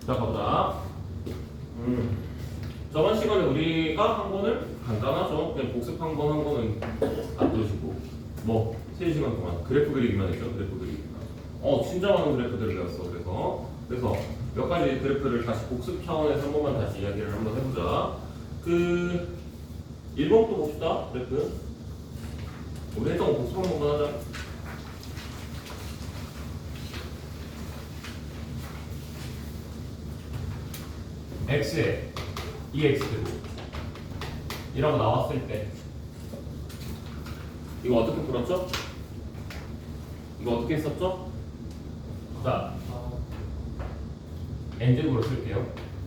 자, 가보자. 저번 시간에 우리가 한 거는 간단하죠. 그냥 복습 한 거는 안 두시고 뭐 3시간 동안 그래프 그리기만 했죠. 그래프 그리기만. 진짜 많은 그래프들을 배웠어. 그래서 몇 가지 그래프를 다시 복습 차원에서 한 번만 다시 이야기를 한번 해보자. 1번부터 봅시다. 그래프. 우리 했던 거 복습 한 번만 하자. x에 2x제곱 이라고 나왔을 때 이거 어떻게 풀었죠? 이거 어떻게 했었죠? 자, n제곱으로 쓸게요.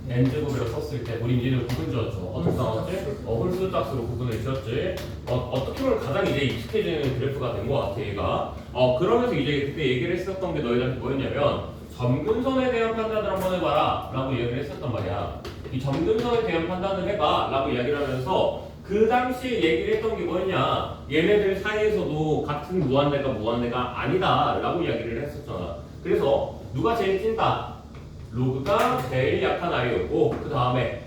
n제곱으로 썼을 때 우리 이제는 구분 지었죠. 어떻게 나왔지? 홀수 짝수로 구분을 지었지. 어떻게 보면 가장 이제 익숙해지는 그래프가 된 것 같아 얘가. 그러면서 이제 그때 얘기를 했었던 게 너희들한테 뭐였냐면 점근선에 대한 판단을 한번 해봐라 라고 얘기를 했었단 말이야. 이 점근선에 대한 판단을 해봐 라고 이야기를 하면서 그 당시에 얘기를 했던 게 뭐였냐, 얘네들 사이에서도 같은 무한대가 아니다 라고 이야기를 했었잖아. 그래서 누가 제일 찐다? 로그가 제일 약한 아이였고, 그 다음에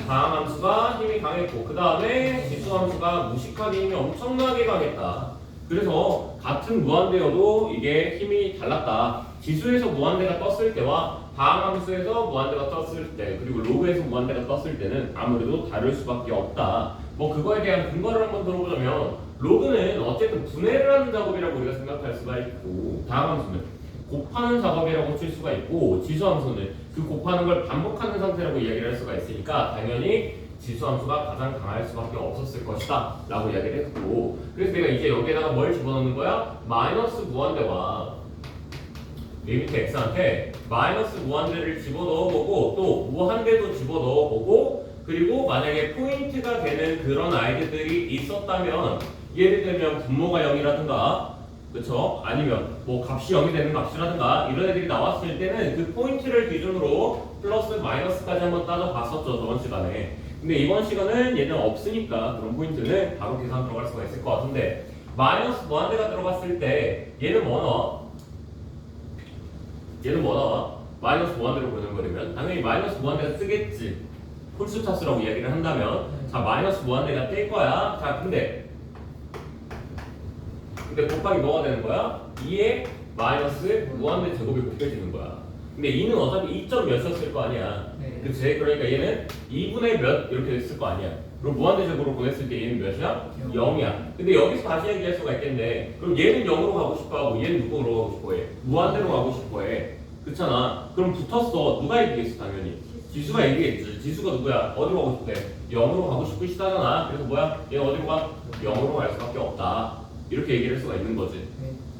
방함수가 힘이 강했고, 그 다음에 지수함수가 무식하게 힘이 엄청나게 강했다. 그래서 같은 무한대여도 이게 힘이 달랐다. 지수에서 무한대가 떴을 때와 방함수에서 무한대가 떴을 때, 그리고 로그에서 무한대가 떴을 때는 아무래도 다를 수밖에 없다. 뭐 그거에 대한 근거를 한번 들어보자면, 로그는 어쨌든 분해를 하는 작업이라고 우리가 생각할 수가 있고, 방함수는 곱하는 작업이라고 칠 수가 있고, 지수함수는 그 곱하는 걸 반복하는 상태라고 이야기를 할 수가 있으니까 당연히 지수함수가 가장 강할 수밖에 없었을 것이다 라고 이야기를 했고, 그래서 내가 이제 여기에다가 뭘 집어넣는 거야? 마이너스 무한대와 리미트 x한테 마이너스 무한대를 집어넣어보고 또 무한대도 집어넣어보고, 그리고 만약에 포인트가 되는 그런 아이들이 있었다면, 예를 들면 분모가 0이라든가 그쵸? 아니면 뭐 값이 0이 되는 값이라든가 이런 애들이 나왔을 때는 그 포인트를 기준으로 플러스 마이너스까지 한번 따져봤었죠 저번 시간에. 근데 이번 시간은 얘는 없으니까 그런 포인트는 바로 계산 들어갈 수가 있을 것 같은데, 마이너스 무한대가 들어갔을 때 얘는 뭐 나와? 얘는 뭐 나와? 마이너스 무한대로 보내버리면 당연히 마이너스 무한대가 뜨겠지. 홀수 차수라고 이야기를 한다면, 자 마이너스 무한대가 뜰 거야. 자 근데 곱하기 뭐가 되는 거야? 2에 마이너스 무한대 제곱이 곱해지는 거야. 근데 2는 어차피 2점 몇이었을 거 아니야. 네. 그치? 그러니까 얘는 2분의 몇 이렇게 됐을 거 아니야. 그럼 무한대 제곱으로 보냈을 때 얘는 몇이야? 0이야. 근데 여기서 다시 얘기할 수가 있겠네. 그럼 얘는 0으로 가고 싶어 하고 얘는 누구로 가고 싶어 해? 무한대로 가고 싶어 해. 그렇잖아. 그럼 붙었어. 누가 이기겠어? 당연히 지수가 이기겠지. 지수가 누구야? 어디로 가고 싶어 해? 0으로 가고 싶을 시다잖아. 그래서 뭐야? 얘는 어디로 가? 0으로 갈 수밖에 없다. 이렇게 얘기를 할 수가 있는 거지.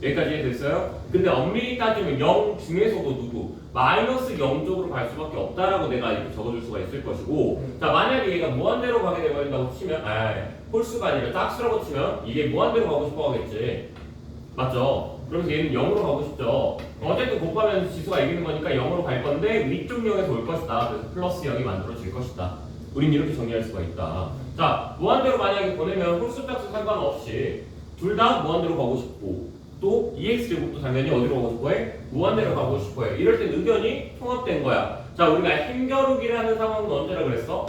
여기까지 이해됐어요? 근데 엄밀히 따지면 0 중에서도 누구? 마이너스 0 쪽으로 갈 수밖에 없다라고 내가 이렇게 적어줄 수가 있을 것이고, 자 만약에 얘가 무한대로 가게 되버린다고 치면, 홀수가 아니라 짝수라고 치면 이게 무한대로 가고 싶어 하겠지. 맞죠? 그러면서 얘는 0으로 가고 싶죠. 어쨌든 곱하면 지수가 이기는 거니까 0으로 갈 건데 위쪽 0에서 올 것이다. 그래서 플러스 0이 만들어질 것이다. 우린 이렇게 정리할 수가 있다. 자 무한대로 만약에 보내면 홀수 짝수 상관없이 둘 다 무한대로 가고 싶고, 또 2x제곱도 당연히 어디로 가고 싶어해? 무한대로 가고 싶어해. 이럴 땐 의견이 통합된 거야. 자 우리가 힘겨루기를 하는 상황은 언제라 그랬어?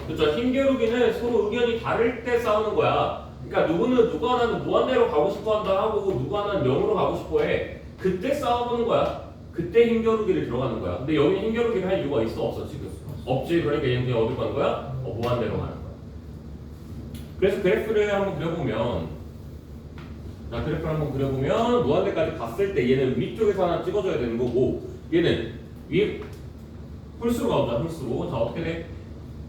그렇죠. 힘겨루기는 서로 의견이 다를 때 싸우는 거야. 그러니까 누구 하나는 무한대로 가고 싶어 한다 하고 누구 하나는 0으로 가고 싶어 해. 그때 싸워보는 거야. 그때 힘겨루기를 들어가는 거야. 근데 여기 힘겨루기를 할 이유가 있어 없어 지금? 없지. 그러니까 얘는 그냥 어디로 가는 거야? 무한대로 가는 거야. 그래서 그래프를 한번 그려보면, 무한대까지 갔을 때 얘는 위쪽에서 하나 찍어줘야 되는 거고, 얘는 홀수로 가보자. 홀수로. 자 어떻게 돼?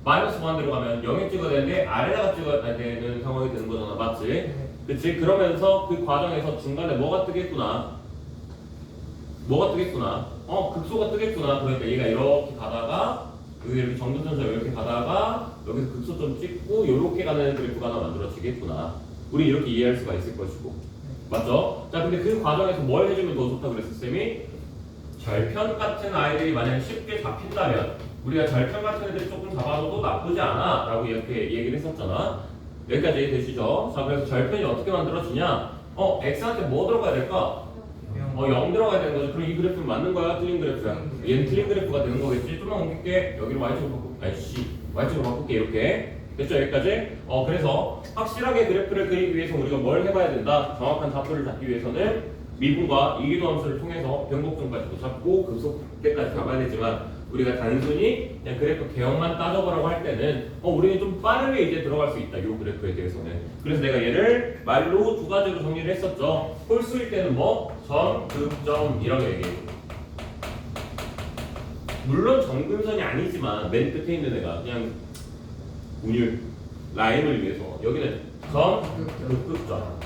마이너스 무한대로 가면 0에 찍어야 되는데 아래다가 찍어야 되는 상황이 되는 거잖아. 맞지? 그치? 그러면서 그 과정에서 중간에 뭐가 뜨겠구나. 극소가 뜨겠구나. 그러니까 얘가 이렇게 가다가 이렇게 정근선상 이렇게 가다가 여기서 극소 좀 찍고 이렇게 가는 그래프가 하나 만들어지겠구나. 우리 이렇게 이해할 수가 있을 것이고. 맞죠? 자 근데 그 과정에서 뭘 해주면 더 좋다 그랬어 쌤이? 절편 같은 아이들이 만약 쉽게 잡힌다면, 우리가 절편 같은 애들이 조금 잡아줘도 나쁘지 않아 라고 이렇게 얘기를 했었잖아. 여기까지 되시죠? 자 그래서 절편이 어떻게 만들어지냐? x한테 뭐 들어가야 될까? 0 들어가야 되는 거지. 그럼 이 그래프는 맞는 거야? 틀린 그래프야? 얘는 틀린 그래프가 되는 거겠지? 좀만 옮길게. 여기로 y축으로 바꿀게. 아이씨. y축으로 바꿀게. 이렇게. 됐죠? 여기까지? 그래서 확실하게 그래프를 그리기 위해서 우리가 뭘 해봐야 된다? 정확한 좌표를 잡기 위해서는 미분과 이기도 함수를 통해서 변곡점까지도 잡고 급속계까지 잡아야 되지만 우리가 단순히 그냥 그래프 개형만 따져보라고 할 때는 우리는 좀 빠르게 이제 들어갈 수 있다. 이 그래프에 대해서는. 그래서 내가 얘를 말로 두 가지로 정리를 했었죠. 홀수일 때는 뭐? 점, 극점 이라고 얘기해요. 물론 정근선이 아니지만 맨 끝에 있는 애가 그냥 운율 라인을 위해서 여기는 점, 극점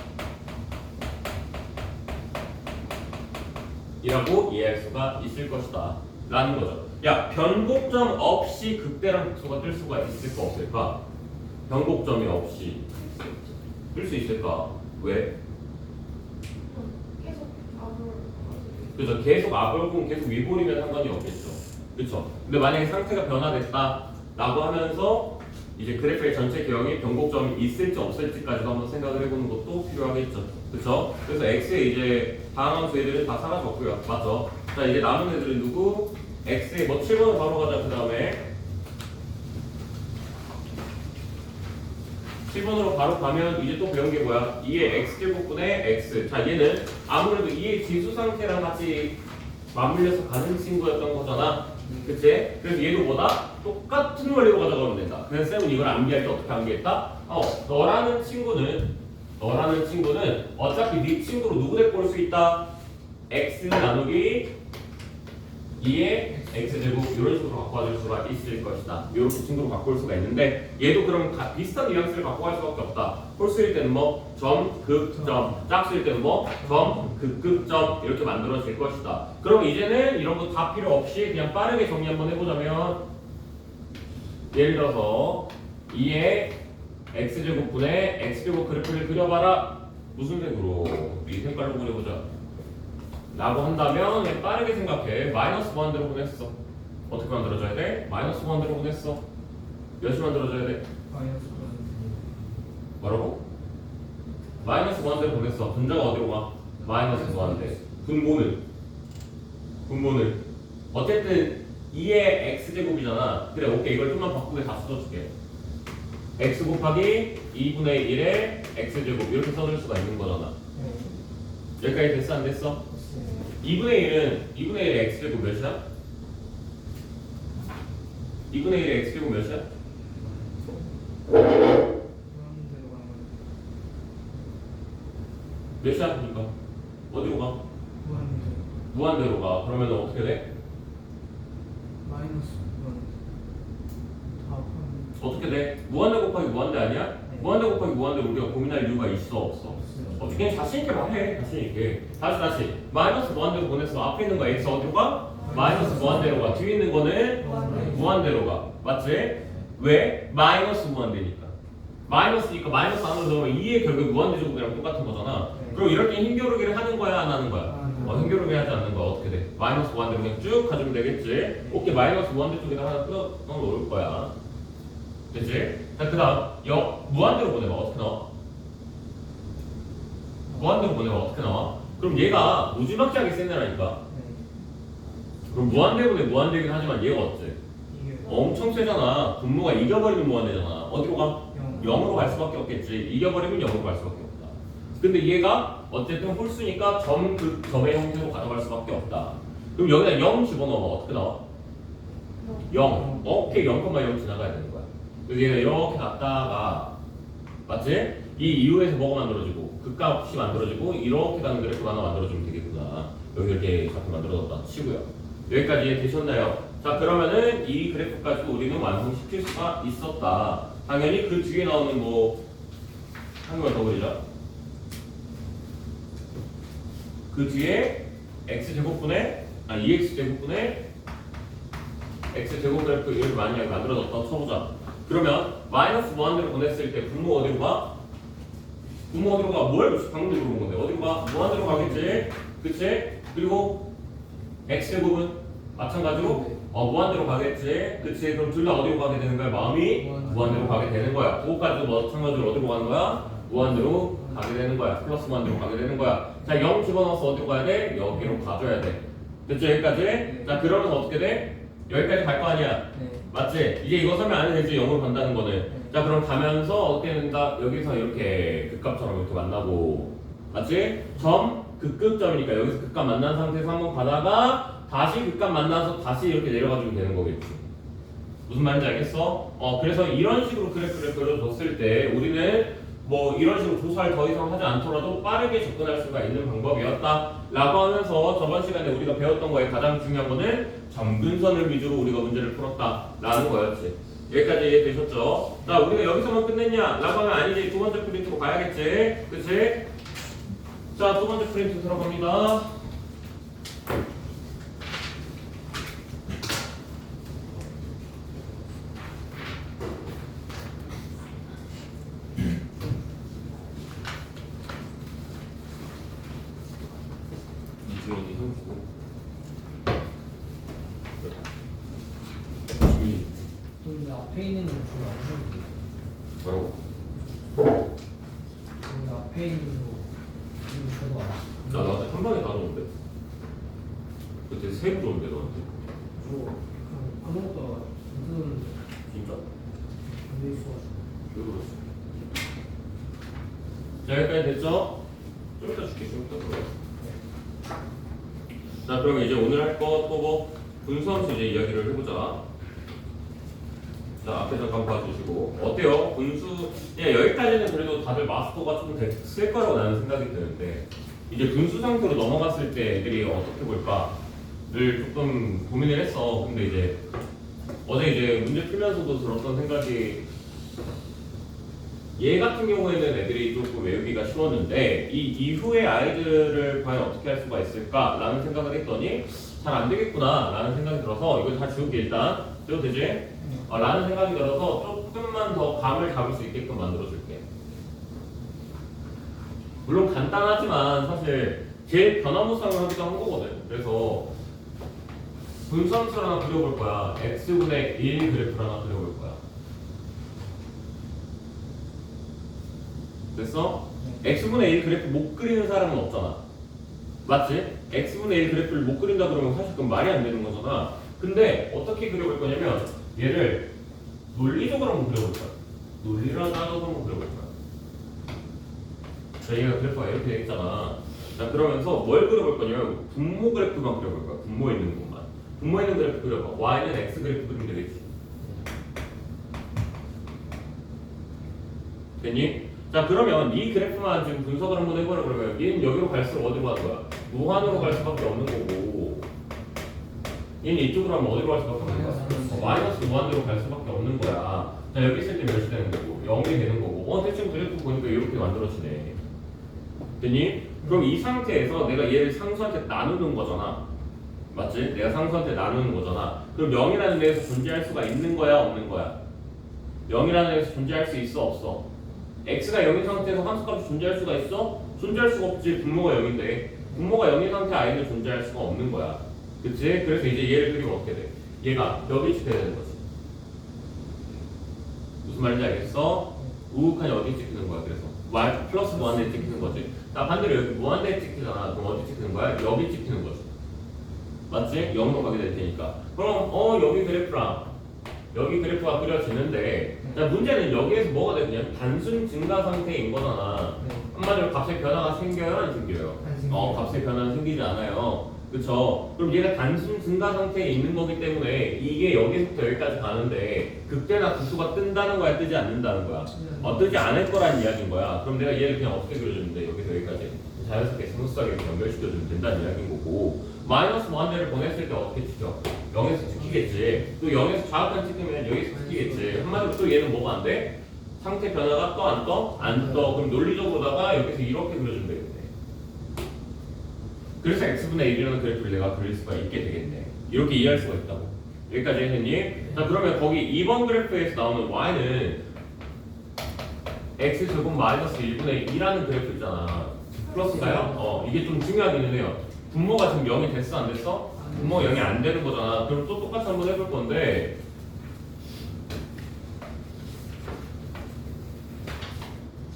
이라고 이해할 수가 있을 것이다 라는 거죠. 야, 변곡점 없이 극대랑 극소가 뜰 수가 있을까 없을까? 변곡점이 없이 뜰 수 있을까? 왜? 계속 압을 그죠? 계속 앞을고 계속 위볼이면 상관이 없겠죠. 그렇죠? 근데 만약에 상태가 변화됐다 라고 하면서 이제 그래프의 전체 개형이 변곡점이 있을지 없을지까지도 한번 생각을 해보는 것도 필요하겠죠. 그렇죠? 그래서 x의 이제 다항함수 애들은 다 사라졌고요. 맞죠? 자, 이제 남은 애들은 누구? x의 뭐 7번으로 바로 가자. 그 다음에 7번으로 바로 가면 이제 또 배운 게 뭐야? 2의 x제곱분의 x. 자, 얘는 아무래도 2의 지수 상태랑 같이 맞물려서 가는 친구였던 거잖아. 그치? 그래서 얘도 뭐다? 똑같은 원리로 가져가면 된다. 그래서 쌤은 이걸 암기할 때 어떻게 암기했다? 너라는 친구는 어차피 네 친구로 누구 데리고 올 수 있다? x 나누기 2의 x제곱 이런 식으로 갖고 와줄 수가 있을 것이다. 이렇게 친구로 갖고 올 수가 있는데 얘도 그럼 비슷한 뉘앙스를 갖고 갈 수밖에 없다. 홀수일 때는 뭐 점, 극점, 짝수일 때는 뭐 점, 극점 이렇게 만들어질 것이다. 그럼 이제는 이런 거 다 필요 없이 그냥 빠르게 정리 한번 해보자면 예를 들어서 2의 x제곱분의 x제곱 그래프를 그려봐라. 무슨 색으로? 이 색깔로 그려보자 라고 한다면 그냥 빠르게 생각해. 마이너스 무한대로 보냈어. 어떻게 만들어줘야 돼? 마이너스 무한대로 보냈어. 몇이 만들어줘야 돼? 뭐라고? 마이너스 무한대로 보냈어. 분자가 어디로 가? 마이너스 무한대. 분모는 어쨌든 2의 x제곱이잖아. 그래, 오케이. 이걸 좀만 바꾸게 다 써줄게. x 곱하기 2분의 1의 x제곱 이렇게 써줄 수가 있는 거잖아. 여기까지 됐어? 안 됐어? 2분의 1의 x제곱 몇이야? 2분의 1의 x제곱 몇이야? 몇이야? 그러니까 어디로 가? 무한대로 가. 그러면 어떻게 돼? 어떻게 돼? 무한대 곱하기 무한대 아니야? 무한대 곱하기 무한대 우리가 고민할 이유가 있어 없어? 그냥 자신 있게 말해. 자신 있게. 다시 마이너스 무한대로 보냈어. 앞에 있는 거 x 어디로 가? 마이너스 무한대로 가. 뒤에 있는 거는 무한대로 가. 맞지? 왜? 마이너스 무한대니까. 마이너스니까 마이너스 안으로 들어가면 2의 결국 무한대 제곱이랑 똑같은 거잖아. 그럼 이럴 때 힘겨루기를 하는 거야 안 하는 거야? 힘겨루기 하지 않는 거야. 어떻게 돼? 마이너스 무한대로 그냥 쭉 가주면 되겠지? 오케이, 마이너스 무한대 쪽에다 하나 넣어놓을 거야. 됐지? 자, 그 다음 무한대로 보내봐. 어떻게 나와? 무한대로 보내봐. 어떻게 나와? 그럼 얘가 무지막지하게 센 애라니까. 그럼 무한대분의 무한대긴 하지만 얘가 어때? 엄청 세잖아. 분모가 이겨버리면 무한대잖아. 어디로 가? 0으로 갈 수밖에 없겠지. 이겨버리면 0으로 갈 수밖에 없다. 근데 얘가 어쨌든 홀수니까 점의 형태로 가져갈 수밖에 없다. 그럼 여기다 0 집어넣으면 어떻게 나와? 0. 오케이, 0,0 지나가야 되는 거야. 그래서 얘가 이렇게 갔다가 맞지? 이 이후에서 뭐가 만들어지고 극값이 만들어지고 이렇게 가는 그래프가 하나 만들어주면 되겠구나. 여기 이렇게 좌표 만들어졌다 치고요. 여기까지 이해되셨나요? 자, 그러면은 이 그래프까지도 우리는 완성시킬 수가 있었다. 당연히 그 뒤에 나오는 한 개만 더 그리자. 그 뒤에 x제곱분의 2x제곱분의 x제곱 그래프 이렇게 많이 만들어졌다고 쳐보자. 그러면 마이너스 무한대로 보냈을 때 분모 어디로 가? 분모 어디로 가? 뭘? 방금 물어본 건데 어디로 가? 무한대로 가겠지? 그치? 그리고 x제곱은 마찬가지로 무한대로 가겠지? 그치? 그럼 둘 다 어디로 가게 되는 거야? 마음이 무한대로 가게 되는 거야. 그거까지도 마찬가지로 어디로 가는 거야? 무한대로 가게 되는 거야. 플러스 무한대로 가게 되는 거야. 자, 0 집어넣어서 어디로 가야 돼? 여기로 가줘야 돼. 됐죠? 여기까지? 네. 자, 그러면 어떻게 돼? 여기까지 갈 거 아니야? 네. 맞지? 이제 이거 설명 안 해도 되지? 0으로 간다는 거는. 네. 자, 그럼 가면서 어떻게 된다? 여기서 이렇게 극값처럼 이렇게 만나고. 맞지? 점, 극급점이니까 여기서 극값 만난 상태에서 한번 가다가 다시 극값 만나서 다시 이렇게 내려가주면 되는 거겠지. 무슨 말인지 알겠어? 그래서 이런 식으로 그래프를 그려줬을 때 우리는 뭐 이런 식으로 조사를 더 이상 하지 않더라도 빠르게 접근할 수가 있는 방법이었다 라고 하면서 저번 시간에 우리가 배웠던 거에 가장 중요한 거는 점근선을 위주로 우리가 문제를 풀었다 라는 거였지. 여기까지 이해되셨죠? 자, 우리가 여기서만 끝냈냐 라고 하면 아니지. 두 번째 프린트로 가야겠지. 그치? 자, 두 번째 프린트 들어갑니다. 이주인이 형수고 주인 그 앞에 있는 거 주로 안 보는데. 뭐라고? 그 앞에 있는 거 저도 안. 나 나한테 한 방에 다 줬는데 그때 세부 줬는데 너한테 그런 것도 무슨 진짜? 안 있어가지고. 왜 그랬어? 자, 여기까지 됐죠? 좀 이따 줄게. 좀 이따 그래. 자, 그러면 이제 오늘 할 거 또 뭐 분수함수 이제 이야기를 해보자. 자, 앞에 잠깐 봐주시고 어때요? 분수 그냥 여기까지는 그래도 다들 마스터가 좀 됐을 거라고 나는 생각이 드는데 이제 분수 상태로 넘어갔을 때 애들이 어떻게 볼까를 조금 고민을 했어. 근데 이제 어제 이제 문제 풀면서도 들었던 생각이 얘 같은 경우에는 애들이 조금 외우기가 쉬웠는데 이 이후의 아이들을 과연 어떻게 할 수가 있을까라는 생각을 했더니 잘 안 되겠구나 라는 생각이 들어서 이거 다 지울게. 일단 지워도 되지? 라는 생각이 들어서 조금만 더 감을 잡을 수 있게끔 만들어줄게. 물론 간단하지만 사실 제일 변화무쌍을 하기도 한 거거든. 그래서 분수함수를 하나 그려볼 거야. x분의 1 그래프를 하나 그려볼 거야. 됐어? x분의 1 그래프 못 그리는 사람은 없잖아. 맞지? x분의 1 그래프를 못 그린다 그러면 사실 그건 말이 안 되는 거잖아. 근데 어떻게 그려볼 거냐면 얘를 논리적으로 한번 그려볼 거야. 논리를 따져서 한번 그려볼 거야. 자, 얘가 그래프가 이렇게 돼 있잖아. 자, 그러면서 뭘 그려볼 거냐면 분모 그래프만 그려볼 거야. 분모 있는 것만. 분모 있는 그래프 그려봐. y는 x 그래프 그리면 되겠지. 됐니? 자, 그러면 이 그래프만 지금 분석을 한번 해보라 그러면 얘는 여기로 갈수록 어디로 가는 거야? 무한으로 갈 수밖에 없는 거고 얘는 이쪽으로 하면 어디로 갈 수밖에 없는 거야? 마이너스 무한대로 갈 수밖에 없는 거야. 자, 여기 있을 때 몇이 되는 거고 0이 되는 거고 대충 그래프 보니까 이렇게 만들어지네. 됐니? 그럼 이 상태에서 내가 얘를 상수한테 나누는 거잖아. 맞지? 내가 상수한테 나누는 거잖아. 그럼 0이라는 데에서 존재할 수가 있는 거야 없는 거야? 0이라는 데에서 존재할 수 있어 없어? x가 0인 상태에서 함수값이 존재할 수가 있어? 존재할 수가 없지. 분모가 0인데 분모가 0인 상태 아이는 존재할 수가 없는 거야. 그치? 그래서 이제 얘를 그리면 어떻게 돼? 얘가 여기 찍혀야 되는 거지. 무슨 말인지 알겠어? 우극한이 어디 찍히는 거야? 그래서 y 플러스 무한대에 찍히는 거지. 나 반대로 여기 무한대에 찍히잖아. 그럼 어디 찍히는 거야? 여기 찍히는 거지. 맞지? 0으로 가게 될 테니까. 그럼 여기 그래프랑 여기 그래프가 그려지는데 자, 문제는 여기에서 뭐가 되냐면 단순 증가 상태인 거잖아. 한마디로 값의 변화가 생겨요? 안 생겨요? 값의 변화는 생기지 않아요. 그쵸? 그럼 얘가 단순 증가 상태에 있는 거기 때문에 이게 여기서부터 여기까지 가는데 극대나 극수가 뜬다는 거야? 뜨지 않는다는 거야? 뜨지 않을 거란 이야기인 거야. 그럼 내가 얘를 그냥 어떻게 그려주는데 여기서 여기까지 자연스럽게 스무스하게 연결시켜주면 된다는 이야기인 거고 마이너스 무한대를 보냈을 때 어떻게 찍혀? 0에서 찍히겠지. 또 0에서 좌극한 찍히면 여기서 찍히겠지. 한마디로 또 얘는 뭐가 안 돼? 상태 변화가 떠 안 떠? 안 떠. 그럼 논리적으로다가 여기서 이렇게 그려주면 되겠네. 그래서 x분의 1이라는 그래프를 내가 그릴 수가 있게 되겠네. 이렇게 이해할 수가 있다고. 여기까지 했니? 자, 그러면 거기 2번 그래프에서 나오는 y는 x제곱 마이너스 1분의 2라는 그래프 있잖아. 플러스인가요? 이게 좀 중요하기는 해요. 분모가 지금 0이 됐어 안 됐어? 분모가 0이 안 되는 거잖아. 그럼 또 똑같이 한번 해볼 건데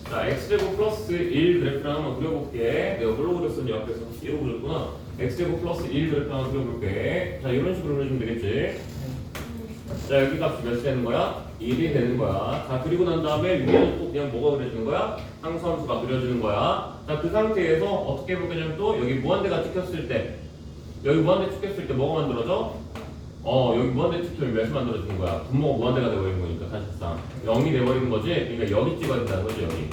자, 자, x제곱 플러스 1 그래프를 한번 그려볼게. 내가 뭘로 그렸었니? 앞에서 얘로 그렸구나. x제곱 플러스 1 그래프 한번 그려볼게. 자, 이런 식으로 그려주면 되겠지. 자, 여기 값이 몇이 되는 거야? 1이 되는 거야. 자, 그리고 난 다음에 위에는 또 그냥 뭐가 그려지는 거야? 상수함수가 그려지는 거야. 자, 그 상태에서 어떻게 해볼 거냐면 또 여기 무한대가 찍혔을 때, 여기 무한대 찍혔을 때 뭐가 만들어져? 여기 무한대 찍히면 몇이 만들어지는 거야? 분모가 무한대가 돼버리는 거니까 사실상 0이 돼버리는 거지. 그러니까 여기 찍어야 된다는 거지, 여기.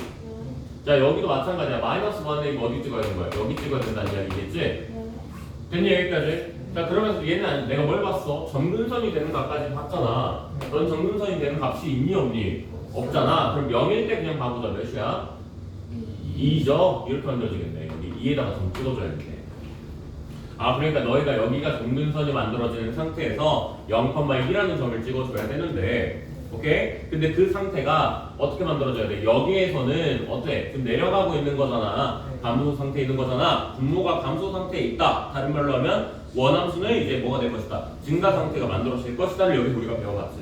자, 여기도 마찬가지야. 마이너스 무한대이면 어디 찍어야 되는 거야? 여기 찍어야 된다는 이야기겠지? 됐니, 여기까지? 자, 그러면서 얘는 내가 뭘 봤어? 점근선이 되는 값까지 봤잖아. 넌 점근선이 되는 값이 있니 없니? 없잖아. 그럼 0일 때 그냥 봐보자. 몇이야? 2죠? 이렇게 만들어지겠네. 여기 2에다가 점 찍어줘야겠네. 아, 그러니까 너희가 여기가 점근선이 만들어지는 상태에서 0,1이라는 점을 찍어줘야 되는데, 오케이? 근데 그 상태가 어떻게 만들어져야 돼? 여기에서는 어때? 지금 내려가고 있는 거잖아. 감소 상태에 있는 거잖아. 분모가 감소 상태에 있다. 다른 말로 하면 원함수는 이제 뭐가 될 것이다? 증가 상태가 만들어질 것이다를 여기 우리가 배워봤지.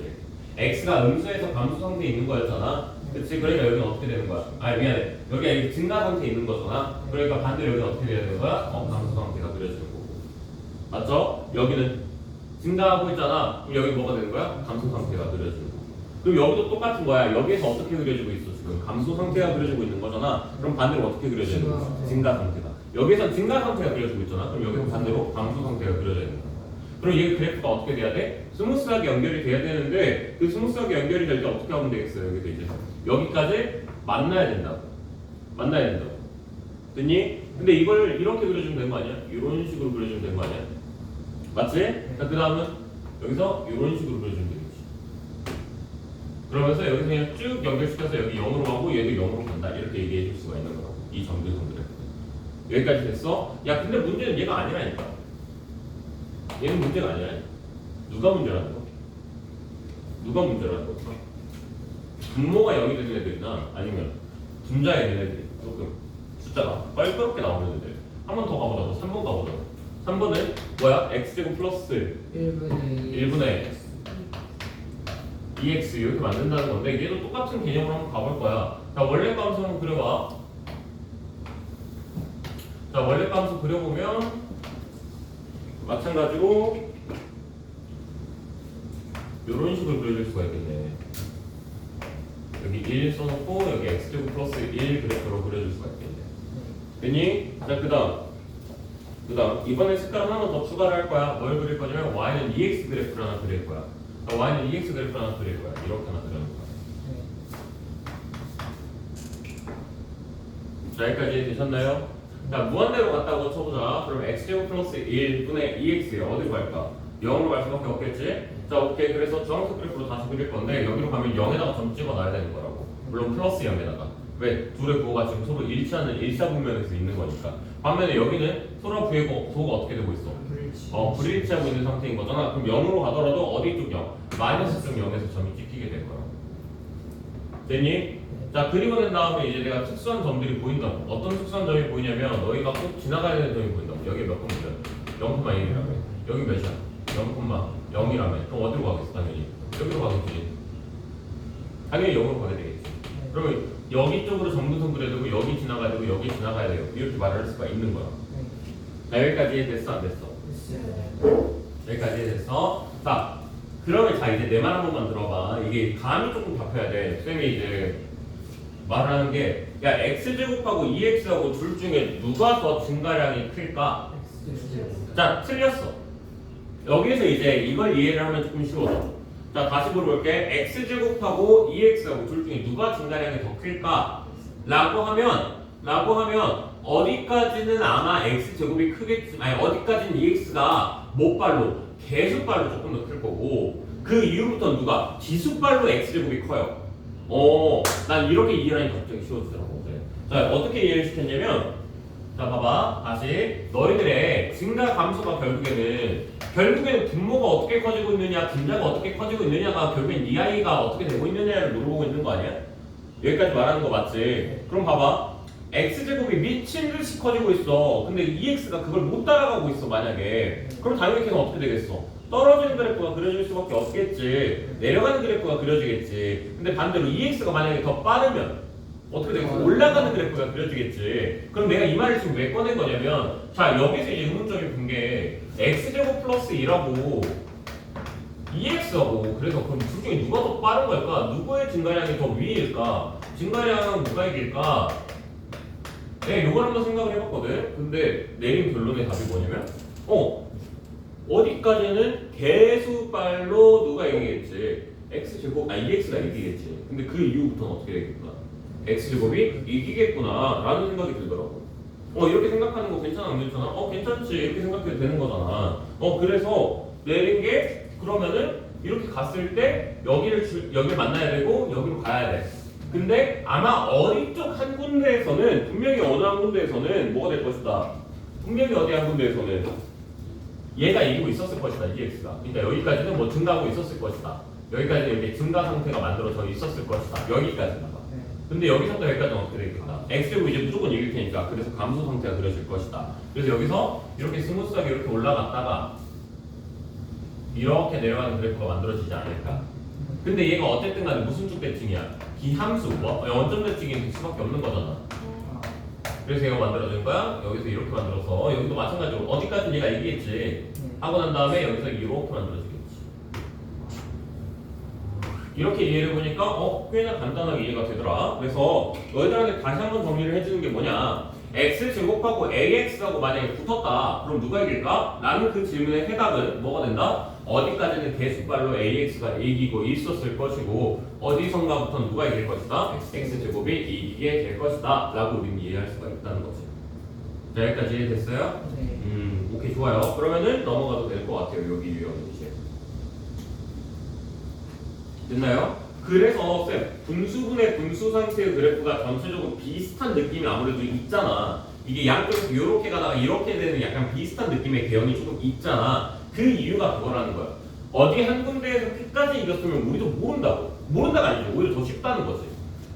x가 음수에서 감소 상태에 있는 거였잖아. 그치? 그러니까 여기는 어떻게 되는 거야? 아, 미안해. 여기가 증가 상태에 있는 거잖아. 그러니까 반대로 여기는 어떻게 돼야 되는 거야? 감소 상태가 그려지는 거고. 맞죠? 여기는 증가하고 있잖아. 그럼 여기 뭐가 되는 거야? 감소 상태가 그려지는 거고. 그럼 여기도 똑같은 거야. 여기에서 어떻게 그려지고 있어? 지금 감소 상태가 그려지고 있는 거잖아. 그럼 반대로 어떻게 그려져 있는 거야? 증가 상태가. 여기선 증가 상태가 그려지고 있잖아. 그럼 여기서 반대로 감소 상태가 그려져 있는 거야. 그럼 이 그래프가 어떻게 돼야 돼? 스무스하게 연결이 돼야 되는데 그 스무스하게 연결이 될 때 어떻게 하면 되겠어요? 여기도 이제 여기까지 만나야 된다고. 만나야 된다고. 됐니? 근데 이걸 이렇게 그려주면 되는 거 아니야? 이런 식으로 그려주면 되는 거 아니야? 맞지? 자, 그 다음은 여기서 이런 식으로 그려주면 되겠지. 그러면서 여기서 그냥 쭉 연결시켜서 여기 0으로 가고 얘도 0으로 간다. 이렇게 얘기해 줄 수가 있는 거라고. 이 점들선들에. 여기까지 됐어? 야, 근데 문제는 얘가 아니라니까. 얘는 문제가 아니야. 누가 문제라는 거? 누가 문제라는 거? 분모가 0이 되는 애들이나 아니면 분자에 되는 애들이 조금 숫자가 뻘겋게 나오는 애들. 한 번 더 가보자고. 3번 가보자고. 3번은 뭐야? x제곱 플러스 1분의 2x 이렇게 만든다는 건데 얘도 똑같은 개념으로 한번 가볼 거야. 자, 원래 함수 한번 그려봐. 자, 원래 함수 그려보면 마찬가지로 이런 식으로 그려줄 수가 있겠네. 여기 1 써놓고 여기 x제곱 플러스 1 그래프로 그려줄 수가 있겠네. 됐니? 자, 그 다음 이번에 색깔 하나만 더 추가를 할 거야. 뭘 그릴 거냐면 y는 2x 그래프를 하나 그릴 거야. 자, y는 2x 그래프를 하나 그릴 거야. 이렇게 하나 그려놓을 거야. 자, 여기까지 되셨나요? 자, 무한대로 갔다고 쳐보자. 그럼 x제곱 플러스 1분의 2x 어디로 갈까? 0으로 갈 수밖에 없겠지? 자, 오케이. 그래서 주황색 그래프로 다시 그릴 건데 여기로 가면 0에다가 점 찍어놔야 되는 거라고. 물론 플러스 0에다가. 왜? 둘의 부호가 지금 서로 일치하는 일사분면에서 있는 거니까. 반면에 여기는 서로 부호가 어떻게 되고 있어? 불일치하고 있는 상태인 거잖아. 그럼 0으로 가더라도 어디 쪽 0? 마이너스 쪽 0에서 점이 찍히게 될 거야. 됐니? 자, 그리고 난 다음에 이제 내가 특수한 점들이 보인다고. 어떤 특수한 점이 보이냐면 너희가 꼭 지나가야 되는 점이 보인다고. 여기 몇 번이야? 0,1이라며. 여기 몇이야? 0,0이라며. 그럼 어디로 가겠어? 당연히 여기로 가겠지. 당연히 0으로 가게 되겠지. 그러면 여기 쪽으로 점근선 그려야 되고 여기 지나가야 되고 여기 지나가야 돼요. 이렇게 말할 수가 있는 거야. 자, 여기까지 됐어? 안 됐어? 여기까지 됐어? 자, 그러면 자 이제 내 말 한 번만 들어봐. 이게 감이 조금 잡혀야 돼. 쌤이 이제 말하는 게, 야, x제곱하고 2x하고 둘 중에 누가 더 증가량이 클까? 자, 틀렸어. 여기서 이제 이걸 이해를 하면 조금 쉬워져. 자, 다시 물어볼게. x제곱하고 2x하고 둘 중에 누가 증가량이 더 클까? 라고 하면 어디까지는 아마 x제곱이 크겠지만, 아니 어디까지는 2x가 못발로 개수발로 조금 더 클 거고, 그 이후부터 누가 지수발로 x제곱이 커요. 난 이렇게 이해하니까 갑자기 쉬워지더라고. 자, 어떻게 이해를 시켰냐면, 자, 봐봐. 다시. 너희들의 증가 감소가 결국에는 분모가 어떻게 커지고 있느냐, 분자가 어떻게 커지고 있느냐가 결국엔 이 아이가 어떻게 되고 있느냐를 물어보고 있는 거 아니야? 여기까지 말하는 거 맞지? 그럼 봐봐. x제곱이 미친 듯이 커지고 있어. 근데 2x가 그걸 못 따라가고 있어, 만약에. 그럼 당연히 걔는 어떻게 되겠어? 떨어지는 그래프가 그려질 수밖에 없겠지. 내려가는 그래프가 그려지겠지. 근데 반대로 2x가 만약에 더 빠르면 어떻게 되겠어? 올라가는 그래프가 그려지겠지. 그럼 내가 이 말을 지금 왜 꺼낸 거냐면, 자 여기서 이제 의문점이 든 게 x제곱 플러스 2라고 2x하고, 그래서 그럼 둘 중에 누가 더 빠른 걸까? 누구의 증가량이 더 위일까? 증가량은 누가 이길까? 네, 요걸 한번 생각을 해봤거든. 근데 내린 결론의 답이 뭐냐면, 어디까지는 개수빨로 누가 이기겠지? x제곱, 2x가 이기겠지. 근데 그 이후부터는 어떻게 되겠구나? x제곱이 이기겠구나 라는 생각이 들더라고. 이렇게 생각하는 거 괜찮아 안 괜찮아? 괜찮지. 이렇게 생각해도 되는 거잖아. 그래서 내린 게, 그러면은 이렇게 갔을 때 여기를 만나야 되고 여기로 가야 돼. 근데 아마 어디 쪽 한 군데에서는, 분명히 어느 한 군데에서는 뭐가 될 것이다. 분명히 어디 한 군데에서는 얘가 이기고 있었을 것이다. EX가. 그러니까 여기까지는 뭐 증가하고 있었을 것이다. 여기까지 이렇게 증가 상태가 만들어져 있었을 것이다. 여기까지다가. 근데 여기서부터 여기까지는 어떻게 되겠다. X제곱 이제 무조건 이길 테니까. 그래서 감소 상태가 그려질 것이다. 그래서 여기서 이렇게 스무스하게 이렇게 올라갔다가 이렇게 내려가는 그래프가 만들어지지 않을까. 근데 얘가 어쨌든 간에 무슨 쪽 대칭이야? 기함수, 원점 대칭이 될 수밖에 없는 거잖아. 그래서 얘가 만들어진 거야. 여기서 이렇게 만들어서 여기도 마찬가지로 어디까지는 얘가 이기겠지 하고 난 다음에 여기서 이렇게 만들어지겠지. 이렇게 이해를 해보니까 꽤나 간단하게 이해가 되더라. 그래서 너희들한테 다시 한번 정리를 해주는 게 뭐냐, x제곱하고 ax하고 만약에 붙었다 그럼 누가 이길까? 라는 그 질문의 해답은 뭐가 된다? 어디까지는 개수발로 ax가 이기고 있었을 것이고 어디선가부터는 누가 이길 것이다? x제곱이 이기게 될 것이다 라고 우리는 이해할 수가 있다는 거지. 자, 여기까지 이해됐어요? 네. 오케이, 좋아요. 그러면은 넘어가도 될 것 같아요. 여기 유형 이제 됐나요? 그래서 쌤, 분수분의 분수 상태의 그래프가 전체적으로 비슷한 느낌이 아무래도 있잖아. 이게 양쪽에서 이렇게 가다가 이렇게 되는 약간 비슷한 느낌의 개연이 조금 있잖아. 그 이유가 그거라는 거야. 어디 한 군데에서 끝까지 이겼으면 우리도 모른다고. 모른다가 아니죠. 오히려 더 쉽다는 거지.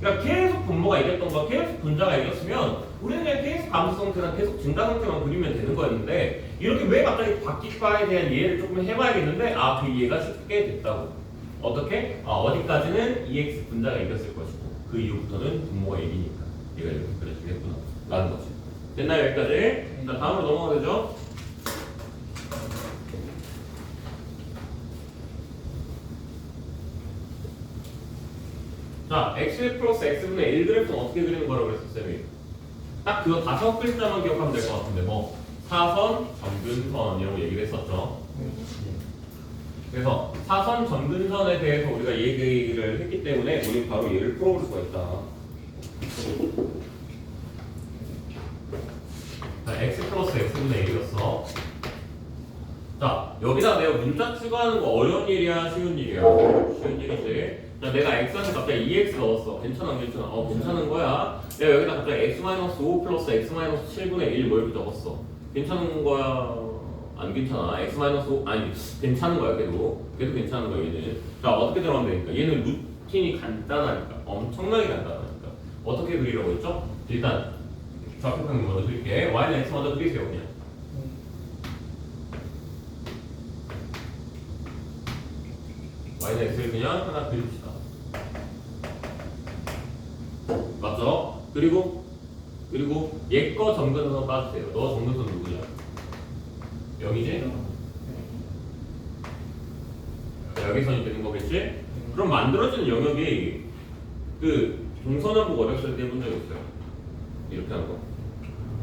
그러니까 계속 분모가 이겼던 거, 계속 분자가 이겼으면 우리는 그냥 계속 감소 상태나 계속 증가 상태만 그리면 되는 거였는데, 이렇게 왜 갑자기 바뀔까에 대한 이해를 조금 해봐야겠는데, 그 이해가 쉽게 됐다고. 어떻게? 어디까지는 EX 분자가 이겼을 것이고 그 이후부터는 분모가 이기니까 얘가 이렇게 그려지겠구나 라는 거지. 됐나요? 여기까지? 자, 다음으로 넘어가도 되죠? 자, x 플러스 x분의 1 그래프는 어떻게 그리는 거라고 그랬어, 쌤이? 딱 그거 5글자만 기억하면 될 것 같은데, 뭐 사선, 점근선 이런 거 얘기를 했었죠. 그래서 사선 점근선에 대해서 우리가 얘기를 했기 때문에 우리는 바로 얘를 풀어볼 수가 있다. 자, x 플러스 x분의 1이었어. 자, 여기다 내가 문자 추가하는 거 어려운 일이야, 쉬운 일이야? 쉬운 일이지. 자, 내가 x한테 갑자기 2x 넣었어. 괜찮아, 안 괜찮아? 괜찮은 거야. 내가 여기다 갑자기 x-5 플러스 x-7분의 1 뭐 이렇게 적었어. 괜찮은 거야? 안 괜찮아. x-5 아니 괜찮은 거야. 걔도 괜찮은 거야. 얘는. 자, 어떻게 들어가면 되니까 얘는 루틴이 간단하니까, 엄청나게 간단하니까 어떻게 그리려고 했죠? 일단 좌표평면 먼저 그릴게. y는 x 먼저 그리세요. 그냥 y는 x를 그냥 하나 그립시다. 맞죠? 그리고 얘 거 점근선 빠주세요. 너 점근선 누구냐? 여기지? 여기선이 되는 거겠지? 그럼 만들어지는 영역이 그 동서남북 어렸을 때 해본 적 있어요? 이렇게 하는 거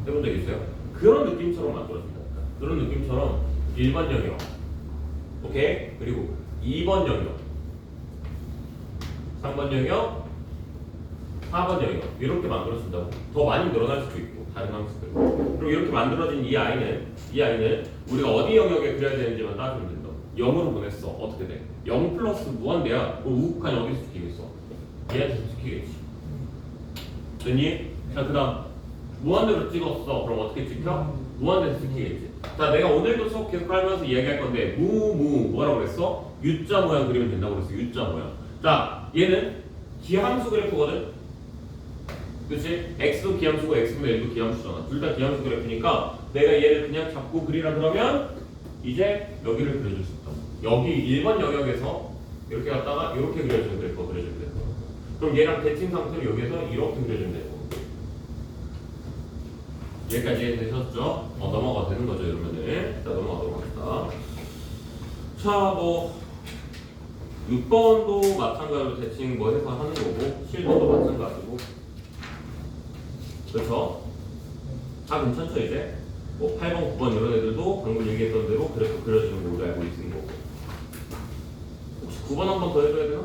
해본 적 있어요? 그런 느낌처럼 만들어진다니까. 그런 느낌처럼 1번 영역, 오케이? 그리고 2번 영역, 3번 영역, 4번 영역 이렇게 만들어진다고. 더 많이 늘어날 수도 있고 다른 함수들. 그리고 이렇게 만들어진 이 아이는 우리가 어디 영역에 그려야 되는지만 따지면 된다. 0으로 보냈어. 어떻게 돼? 0 플러스 무한대야. 우욱한 어디서 지키겠어? 얘한테서 지키겠지. 됐니? 자, 그 다음 무한대로 찍었어. 그럼 어떻게 찍혀? 무한대에서 지키겠지. 자, 내가 오늘도 수업 계속 하면서 이야기할 건데 뭐라고 그랬어? U자 모양 그리면 된다고 그랬어. U자 모양. 자, 얘는 기함수 그래프거든. 그치? x도 기함수고 x분의 1도 기함수잖아. 둘 다 기함수 그래프니까 내가 얘를 그냥 잡고 그리라 그러면 이제 여기를 그려줄 수 있다. 여기 1번 영역에서 이렇게 갔다가 이렇게 그려주는 그래프가 그려주면 된다. 그럼 얘랑 대칭 상태로 여기서 이렇게 그려주면 되고. 여기까지 되셨죠? 넘어가 되는 거죠, 이러면은. 자, 넘어가도록 합시다. 자, 뭐 6번도 마찬가지로 대칭 뭐 해서 하는 거고, 7번도 마찬가지고. 그렇죠? 다 괜찮죠, 이제? 뭐 8번, 9번 이런 애들도 방금 얘기했던 대로 그래프 그려주는 거 우리 알고 있는 거고. 혹시 9번 한 번 더 해줘야 되나?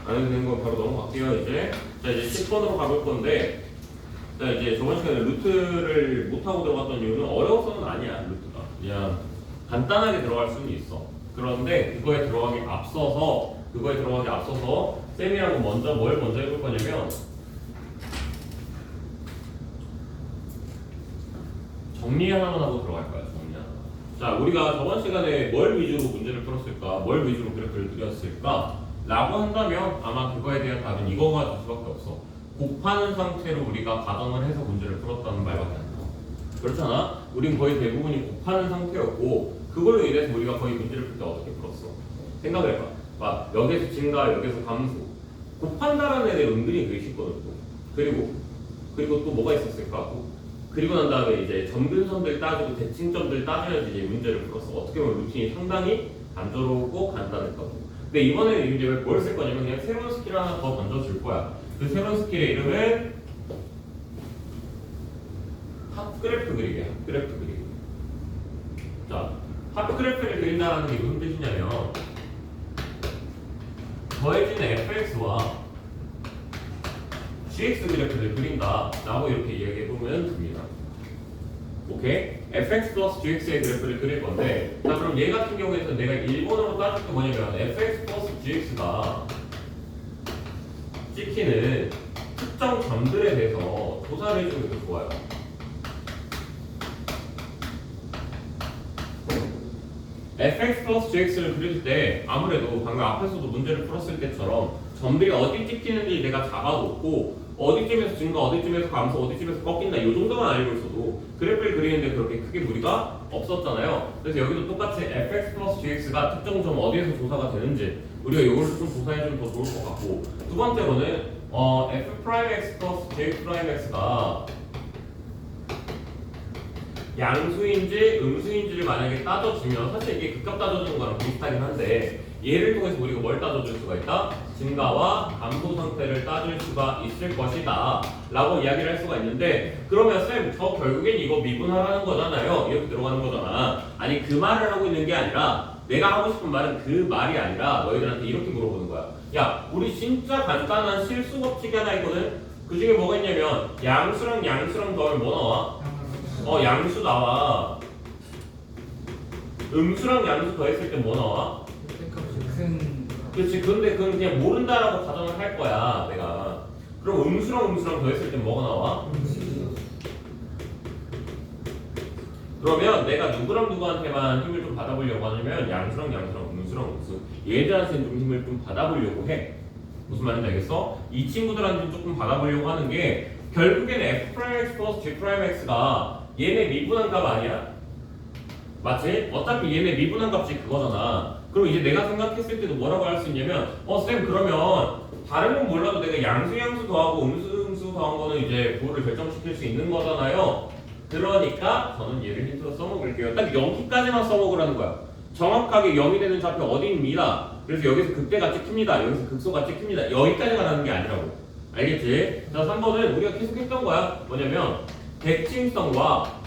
안 해도 되는 건 바로 넘어갈게요, 이제. 자, 이제 10번으로 가볼 건데, 자, 이제 저번 시간에 루트를 못하고 들어갔던 이유는 어려워서는 아니야, 루트가. 그냥 간단하게 들어갈 수는 있어. 그런데 그거에 들어가기 앞서서, 쌤이랑 뭘 먼저 해볼 거냐면, 정리 하나만 하고 들어갈 거야, 정리 하나. 자, 우리가 저번 시간에 뭘 위주로 문제를 풀었을까? 뭘 위주로 그래프를 그렸을까? 라고 한다면 아마 그거에 대한 답은 이거가 될 수밖에 없어. 곱하는 상태로 우리가 가정을 해서 문제를 풀었다는 말밖에 안 나와. 그렇잖아? 우린 거의 대부분이 곱하는 상태였고 그걸로 인해서 우리가 거의 문제를 풀 때 어떻게 풀었어? 생각을 해봐. 봐, 여기서 증가, 여기서 감소. 곱한다라는 애들 은근히 그게 쉽거든. 그리고 또 뭐가 있었을까? 그리고 난 다음에 이제 점근선들 따지고 대칭점들 따져야지 이제 문제를 풀었어. 어떻게 보면 루틴이 상당히 단조롭고 간단했거든. 근데 이번에는 이제 뭘 쓸 거냐면 그냥 새로운 스킬 하나 더 던져줄 거야. 그 새로운 스킬의 이름은 합그래프 그리기. 자, 합그래프를 그린다는 게 무슨 뜻이냐면 더해진 fx와 gx 그래프를 그린다 라고 이렇게 이야기해보면 됩니다. 오케이? fx 플러스 gx의 그래프를 그릴 건데, 자, 그럼 얘 같은 경우에는 내가 일본어로 따질 게 뭐냐면 fx 플러스 gx가 찍히는 특정 점들에 대해서 조사를 해주는 게 좋아요. fx 플러스 gx를 그릴 때 아무래도 방금 앞에서도 문제를 풀었을 때처럼 점들이 어디 찍히는지 내가 잡아놓고 어디쯤에서 증가, 어디쯤에서 감소, 어디쯤에서 꺾인다 이 정도만 알고 있어도 그래프를 그리는데 그렇게 크게 무리가 없었잖아요. 그래서 여기도 똑같이 fx 플러스 gx가 특정 점 어디에서 조사가 되는지 우리가 이걸 좀 조사해주면 더 좋을 것 같고, 두 번째로는 f'x 플러스 j'x가 양수인지 음수인지를 만약에 따져주면, 사실 이게 극값 따져주는 거랑 비슷하긴 한데 얘를 통해서 우리가 뭘 따져줄 수가 있다? 증가와 감소 상태를 따질 수가 있을 것이다 라고 이야기를 할 수가 있는데, 그러면 쌤, 저 결국엔 이거 미분하라는 거잖아요, 이렇게 들어가는 거잖아. 아니, 그 말을 하고 있는 게 아니라 내가 하고 싶은 말은 그 말이 아니라 너희들한테 이렇게 물어보는 거야. 야, 우리 진짜 간단한 실수 법칙이 하나 있거든. 그 중에 뭐가 있냐면 양수랑 더하면 뭐 나와? 양수 나와. 음수랑 양수 더했을 때 뭐 나와? 그렇지. 근데 그건 그냥 모른다라고 가정을 할 거야, 내가. 그럼 음수랑 더했을 때 뭐가 나와? 그러면 내가 누구한테만 힘을 좀 받아보려고 하냐면 양수랑 음수랑 얘들한테는 좀 힘을 좀 받아보려고 해. 무슨 말인지 알겠어? 이 친구들한테는 조금 받아보려고 하는 게 결국에는 f'x 플러스 g'x가 얘네 미분한 값 아니야? 맞지? 어차피 얘네 미분한 값이 그거잖아. 그럼 이제 내가 생각했을 때도 뭐라고 할 수 있냐면 쌤, 그러면 다른 건 몰라도 내가 양수 더하고 음수 더한 거는 이제 부호를 결정시킬 수 있는 거잖아요. 그러니까 저는 얘를 힌트로 써먹을게요. 딱 여기까지만 써먹으라는 거야. 정확하게 0이 되는 좌표 어디입니다. 그래서 여기서 극대가 찍힙니다. 여기서 극소가 찍힙니다. 여기까지만 하는 게 아니라고. 알겠지? 자, 3번은 우리가 계속 했던 거야. 뭐냐면 대칭성과,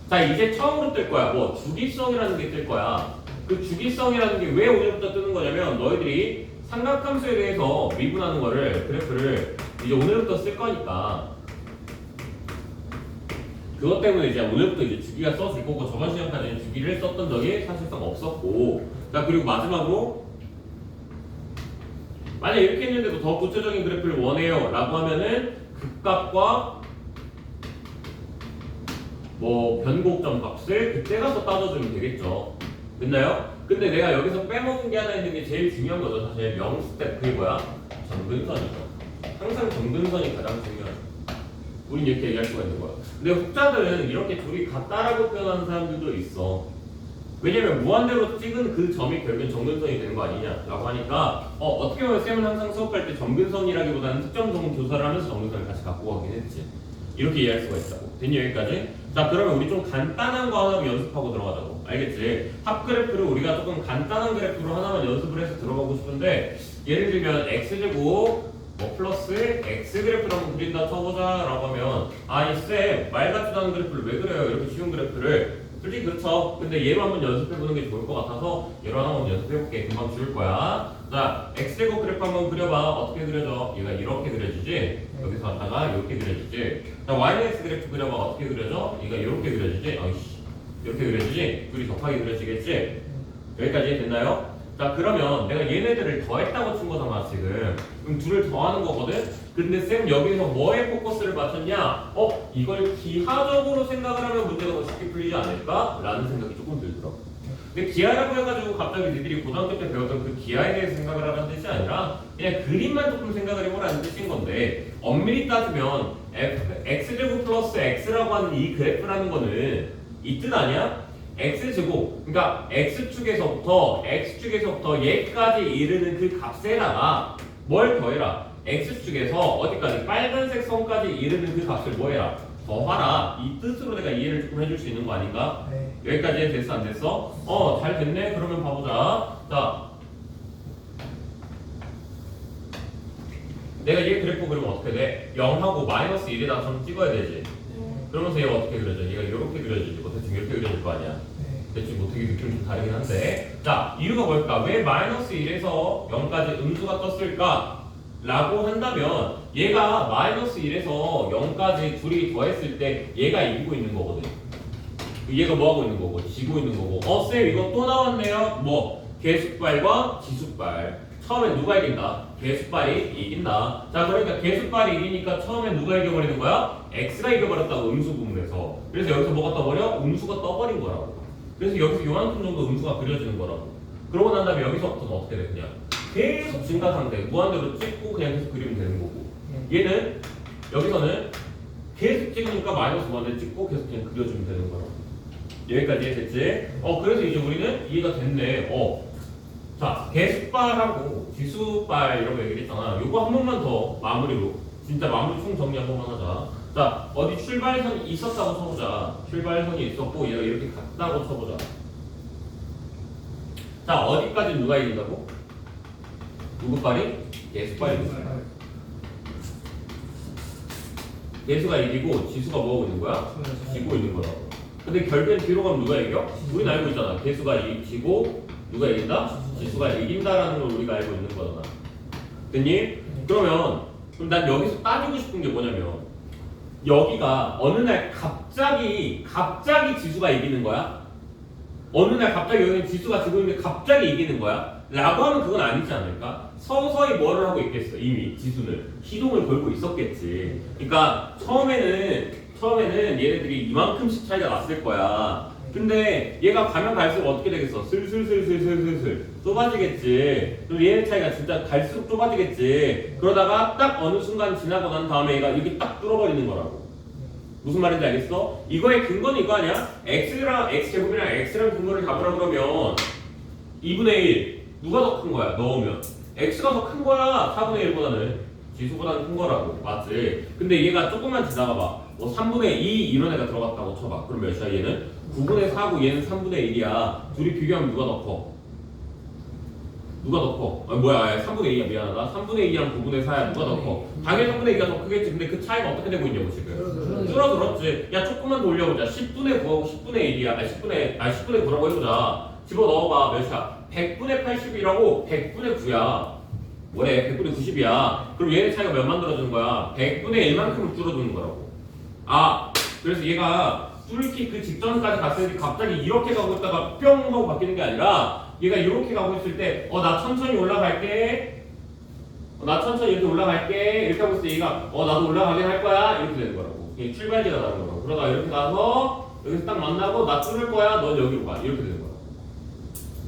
자, 이제 처음으로 뜰 거야. 뭐 주기성이라는 게 뜰 거야. 그 주기성이라는 게 왜 오늘부터 뜨는 거냐면 너희들이 삼각함수에 대해서 미분하는 거를, 그래프를 이제 오늘부터 쓸 거니까 그것 때문에 이제 오늘부터 이제 주기가 써질 거고, 저번 시간까지는 주기를 썼던 적이 사실상 없었고, 자, 그리고 마지막으로 만약 이렇게 했는데도 더 구체적인 그래프를 원해요 라고 하면은 극값과 뭐 변곡점 값을 그때 가서 따져주면 되겠죠. 됐나요? 근데 내가 여기서 빼먹은 게 하나 있는 게 제일 중요한 거죠. 사실 명스텝, 그게 뭐야? 점근선이죠. 항상 점근선이 가장 중요하죠. 우린 이렇게 얘기할 수가 있는 거야. 근데 혹자들은 이렇게 둘이 같다라고 표현하는 사람들도 있어. 왜냐면 무한대로 찍은 그 점이 결국엔 정근선이 되는 거 아니냐라고 하니까 어떻게 보면 쌤은 항상 수업할 때 정근선이라기보다는 특정 점 조사를 하면서 정근선을 같이 갖고 가긴 했지. 이렇게 이해할 수가 있다고. 됐니 여기까지? 자 그러면 우리 좀 간단한 거 하나 연습하고 들어가자고. 알겠지? 합 그래프를 우리가 조금 간단한 그래프로 하나만 연습을 해서 들어가고 싶은데 예를 들면 x제곱 뭐 플러스 x 그래프를 한번 그린다 쳐보자 라고 하면 아니 쌤 말 같지도 않은 그래프를 왜 그래요? 이렇게 쉬운 그래프를 솔직히 그렇죠. 근데 얘로 한번 연습해보는 게 좋을 것 같아서 얘로 하나 한번 연습해볼게. 금방 지울 거야. 자 x제곱 그래프 한번 그려봐. 어떻게 그려져? 얘가 이렇게 그려지지? 여기서 왔다가 이렇게 그려지지? 자 yx 그래프 그려봐. 어떻게 그려져? 얘가 이렇게 그려지지? 아이씨 이렇게 그려지지? 둘이 격하게 그려지겠지? 여기까지 됐나요? 자 그러면 내가 얘네들을 더했다고 친 거잖아 지금. 그럼 둘을 더하는 거거든? 근데 쌤 여기서 뭐에 포커스를 맞췄냐? 이걸 기하적으로 생각을 하면 문제가 더 쉽게 풀리지 않을까? 라는 생각이 조금 들더라고. 근데 기하라고 해가지고 갑자기 니들이 고등학교 때 배웠던 그 기하에 대해서 생각을 하라는 뜻이 아니라 그냥 그림만 조금 생각을 해보라는 뜻인 건데 엄밀히 따지면 x제곱 플러스 x라고 하는 이 그래프라는 거는 이 뜻 아니야? x제곱, 그러니까 x축에서부터 얘까지 이르는 그 값에다가 뭘 더해라? x축에서 어디까지? 빨간색 선까지 이르는 그 값을 뭐 해라? 더하라. 이 뜻으로 내가 이해를 조금 해줄 수 있는 거 아닌가? 네. 여기까지 됐어 안 됐어? 잘 됐네. 그러면 봐보자. 자 내가 얘 그래프 그리면 어떻게 돼? 0하고 마이너스 1에다가 점 찍어야 되지. 그러면서 얘가 어떻게 그려져? 얘가 이렇게 그려지지. 뭐 대충 이렇게 그려질 거 아니야. 대충 뭐 되게 느낌이 좀 다르긴 한데 자 이유가 뭘까? 왜 마이너스 1에서 0까지 음수가 떴을까? 라고 한다면 얘가 마이너스 1에서 0까지 둘이 더했을 때 얘가 이기고 있는 거거든. 얘가 뭐 하고 있는 거고? 지고 있는 거고. 쌤 이거 또 나왔네요. 뭐 개수빨과 지수빨. 처음에 누가 이긴다? 개수빨이 이긴다. 자 그러니까 개수빨이 이기니까 처음에 누가 이겨버리는 거야? x가 이겨버렸다고 음수 부분에서. 그래서 여기서 뭐가 떠버려? 음수가 떠버린 거라고. 그래서 여기서 요만큼 정도 음수가 그려지는 거라고. 그러고 난 다음에 여기서부터는 어떻게 돼? 그냥 계속 증가 상태 무한대로 찍고 그냥 계속 그리면 되는 거고. 얘는 여기서는 계속 찍으니까 마이너스 무한대 찍고 계속 그냥 그려주면 되는 거라고. 여기까지 됐지? 그래서 이제 우리는 이해가 됐네. 자 개수빨하고 지수빨 이런 거 얘기했잖아. 요거 한 번만 더 마무리로 진짜 마무리 총 정리 한 번만 하자. 자 어디 출발선이 있었다고 쳐보자. 출발선이 있었고 얘가 이렇게 갔다고 쳐보자. 자 어디까지 누가 이긴다고? 누구 빨이? 개수빨이 이긴다. 개수가 이기고 지수가 뭐하고 있는 거야? 지고 있는 거라고. 근데 결국엔 뒤로 가면 누가 이겨? 우린 알고 있잖아. 개수가 이기고 누가 이긴다? 지수가 이긴다라는 걸 우리가 알고 있는 거잖아. 됐니? 그럼 난 여기서 따지고 싶은 게 뭐냐면 여기가 어느 날 갑자기 지수가 이기는 거야? 어느 날 갑자기 여기는 지수가 지고 있는데 갑자기 이기는 거야? 라고 하면 그건 아니지 않을까? 서서히 뭐를 하고 있겠어? 이미 지수는 시동을 걸고 있었겠지. 그러니까 처음에는 얘네들이 이만큼씩 차이가 났을 거야. 근데 얘가 가면 갈수록 어떻게 되겠어? 슬슬 좁아지겠지. 그럼 얘네 차이가 진짜 갈수록 좁아지겠지. 그러다가 딱 어느 순간 지나고 난 다음에 얘가 이렇게 딱 뚫어버리는 거라고. 무슨 말인지 알겠어? 이거의 근거는 이거 아니야? x제곱이랑 x랑 근거를 잡으라 그러면 2분의 1 누가 더 큰 거야? 넣으면 x가 더 큰 거야. 4분의 1보다는 지수보다는 큰 거라고. 맞지? 근데 얘가 조금만 지나가 봐. 뭐 3분의 2 이런 애가 들어갔다고 쳐봐. 그럼 몇이야 얘는? 9분의 4고 얘는 3분의 1이야. 둘이 비교하면 누가 더 커? 누가 더 커? 3분의 2야. 미안하다. 3분의 2랑 9분의 4야. 누가 더 커? 당연히 3분의 2가 더 크겠지. 근데 그 차이가 어떻게 되고 있냐고 지금. 줄어들었지. 야 조금만 더 올려보자. 10분의 9하고 10분의 1이야. 10분의 9라고 해보자. 집어넣어봐. 몇이야? 100분의 80이라고 100분의 9야. 뭐래? 100분의 90이야. 그럼 얘네 차이가 몇 만들어주는 거야? 100분의 1만큼을 줄어드는 거라고. 그래서 얘가 뚫기 그 직전까지 갔을 때 갑자기 이렇게 가고 있다가 뿅 하고 바뀌는 게 아니라 얘가 이렇게 가고 있을 때 나 천천히 올라갈게. 나 천천히 이렇게 올라갈게. 이렇게 하고 있을 때 얘가 나도 올라가긴 할 거야. 이렇게 되는 거라고. 이게 출발지가 나는 거라고. 그러다가 이렇게 가서 여기서 딱 만나고 나 뚫을 거야. 넌 여기로 가. 이렇게 되는 거라고.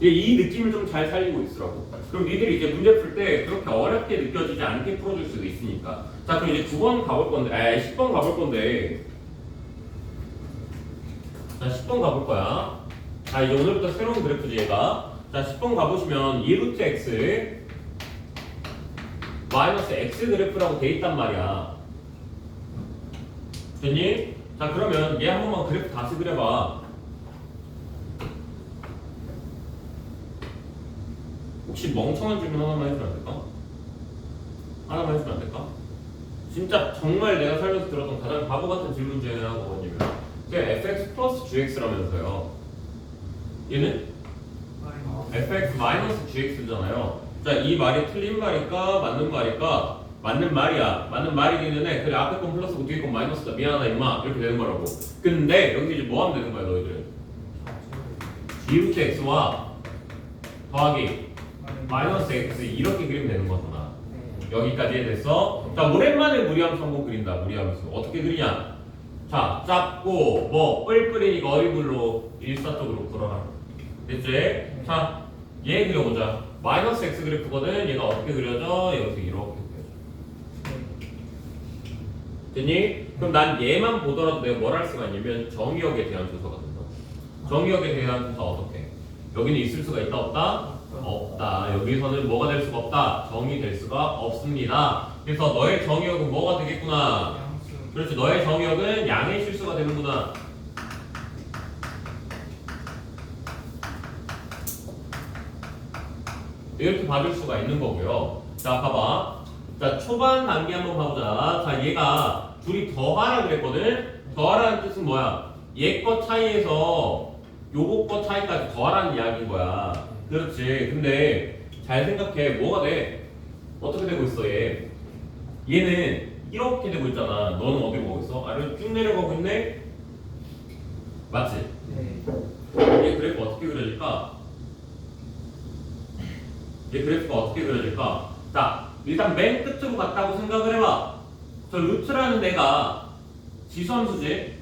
이 느낌을 좀 잘 살리고 있으라고. 그럼 니들이 이제 문제 풀 때 그렇게 어렵게 느껴지지 않게 풀어줄 수도 있으니까. 자 그럼 이제 9번 가볼 건데 10번 가볼 건데 자 10번 가볼 거야. 자, 이제 오늘부터 새로운 그래프지 얘가. 자, 10번 가보시면 2루트 x 마이너스 x 그래프라고 돼 있단 말이야. 됐니? 자, 그러면 얘 한 번만 그래프 다시 그려봐. 혹시 멍청한 질문 하나만 해주면 안 될까? 하나만 해주면 안 될까? 진짜 정말 내가 살면서 들었던 가장 바보 같은 질문 중에 하나가 뭐냐면 fx 플러스 gx라면서요. 얘는 fx 마이너스 gx잖아요. 자, 이 말이 틀린 말일까 맞는 말일까? 맞는 말이야. 맞는 말이긴 해. 그래, 앞에 건 플러스고 뒤에 건 마이너스다. 미안하다 임마. 이렇게 되는 거라고. 근데 여기 이제 뭐 하면 되는 거야 너희들은? g루트 x와 더하기 마이너스 x 이렇게 그리면 되는 거잖아. 여기까지 됐어? 자, 오랜만에 무리함수 한번 그린다. 무리함수 어떻게 그리냐? 자, 작고 뭐 뿔뿔이니까 어리굴로 일사적으로 그려라. 됐지? 자, 얘 그려보자. 마이너스 x 그래프거든. 얘가 어떻게 그려져? 여기서 이렇게 그려져. 됐니? 그럼 난 얘만 보더라도 내가 뭘 할 수가 있냐면 정의역에 대한 조사가 된다. 정의역에 대한 조사 어떻게? 여기는 있을 수가 있다 없다? 없다. 여기서는 뭐가 될 수가 없다. 정의 될 수가 없습니다. 그래서 너의 정의역은 뭐가 되겠구나. 그렇지. 너의 정의역은 양의 실수가 되는구나. 이렇게 봐줄 수가 있는 거고요. 자, 봐봐. 자, 초반 단계 한번 봐보자. 자, 얘가 둘이 더하라 그랬거든. 더하라는 뜻은 뭐야? 얘 거 차이에서 요거 거 차이까지 더하라는 이야기인 거야. 그렇지. 근데 잘 생각해. 뭐가 돼? 어떻게 되고 있어 얘? 얘는 이렇게 되고 있잖아. 너는 어디로 가고 있어? 아래로 쭉 내려가고 있네? 맞지? 얘 그래프 어떻게 그려질까? 얘 그래프가 어떻게 그려질까? 자, 일단 맨 끝으로 갔다고 생각을 해봐. 저 루트라는 데가 지수함수지?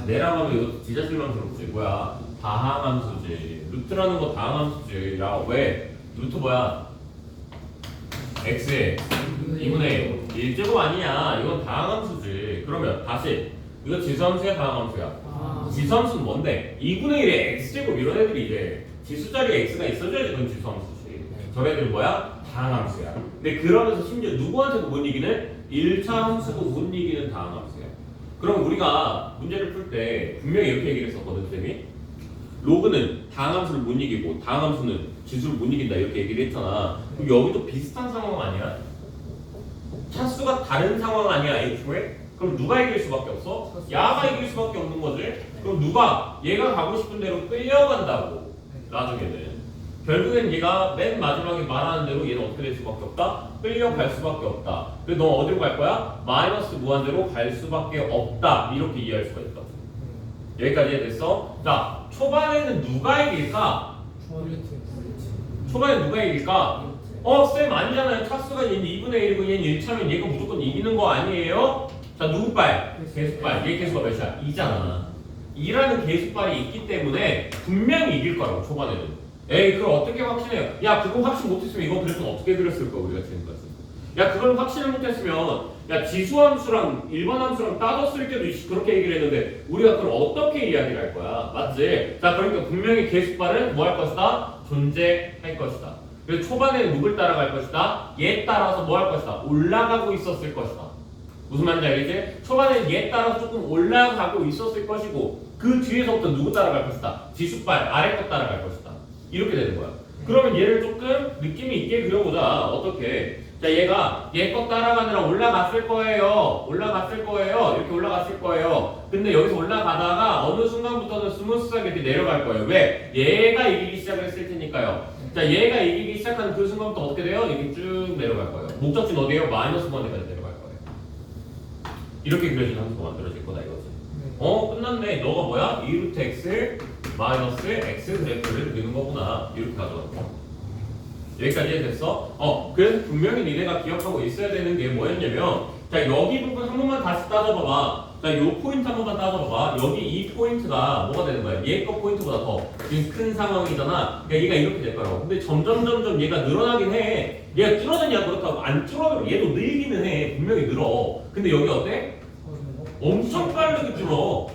내라고 하면 이거 진짜 실망스럽지. 뭐야? 다항함수지. 루트라는 거 다항함수지. 야, 왜? 루트 뭐야? x에 2분의 1제곱 아니야. 이건 다항함수지. 그러면 다시 이거 지수함수야 다항함수야? 지수함수는 뭔데? 2분의 1에 x제곱 이런 애들이 이제 지수 자리에 x가 있어줘야지 그건 지수함수지. 저애들은 뭐야? 다항함수야. 근데 그러면서 심지어 누구한테도 못 이기는 1차 함수도 못 이기는 다항함수야. 그럼 우리가 문제를 풀 때 분명히 이렇게 얘기를 했었거든, 쌤이. 로그는 다항함수를 못 이기고 다항함수는 지수를 못 이긴다 이렇게 얘기를 했잖아. 그럼 여기도 비슷한 상황 아니야? 차수가 다른 상황 아니야, 애초에? 그럼 누가 이길 수밖에 없어? 야가 이길 수밖에 없는 거지. 그럼 누가 얘가 가고 싶은 대로 끌려간다고 나중에는. 결국엔 얘가 맨 마지막에 말하는 대로 얘는 어떻게 될 수밖에 없다? 끌려갈 수밖에 없다. 그래서 너 어디로 갈 거야? 마이너스 무한대로 갈 수밖에 없다. 이렇게 이해할 수가 있다. 여기까지 됐어? 자, 초반에는 누가 이길까? 초반에 누가 이길까? 쌤 아니잖아요. 차수가 얘는 2분의 1이고 얘는 1차면 얘가 무조건 이기는 거 아니에요? 자, 누구 빨? 계수빨. 얘 계수가 몇이야? 2잖아. 2라는 계수빨이 있기 때문에 분명히 이길 거라고, 초반에는. 에이, 그걸 어떻게 확신해요? 야, 그거 확신 못했으면 이번 그래프는 어떻게 그렸을 거야, 우리가 지금까지. 야, 그걸 확신을 못했으면 야, 지수함수랑 일반함수랑 따졌을 때도 그렇게 얘기를 했는데 우리가 그걸 어떻게 이야기를 할 거야? 맞지? 자, 그러니까 분명히 계수빨은 뭐 할 것이다? 존재할 것이다. 그래서 초반에는 누굴 따라갈 것이다? 얘 따라서 뭐 할 것이다? 올라가고 있었을 것이다. 무슨 말인지 알겠지? 초반에는 얘 따라서 조금 올라가고 있었을 것이고 그 뒤에서부터 누구 따라갈 것이다? 지수빨 아래 거 따라갈 것이다. 이렇게 되는 거야. 그러면 얘를 조금 느낌이 있게 그려보자. 어떻게? 자, 얘가 얘 거 따라가느라 올라갔을 거예요. 올라갔을 거예요. 이렇게 올라갔을 거예요. 근데 여기서 올라가다가 어느 순간부터는 스무스하게 이렇게 내려갈 거예요. 왜? 얘가 이기기 시작을 했을 테니까요. 자, 얘가 이기기 시작하는 그 순간부터 어떻게 돼요? 이렇게 쭉 내려갈 거예요. 목적지는 어디에요? 마이너스 1까지 내려갈 거예요. 이렇게 그려진 함수가 만들어질 거다 이거지. 끝났네. 너가 뭐야? 2루트 x 마이너스 x 그래프를 그리는 거구나. 이렇게 가져가는 거. 여기까지 됐어? 그래서 분명히 니네가 기억하고 있어야 되는 게 뭐였냐면 자, 여기 부분 한 번만 다시 따져봐봐. 자, 요 포인트 한 번만 따져봐봐. 여기 이 포인트가 뭐가 되는 거야? 얘 거 포인트보다 더 지금 큰 상황이잖아. 그러니까 얘가 이렇게 될 거라고. 근데 점점 얘가 늘어나긴 해. 얘가 줄어드냐? 그렇다고 안 줄어도 얘도 늘기는 해. 분명히 늘어. 근데 여기 어때? 엄청 빠르게 줄어.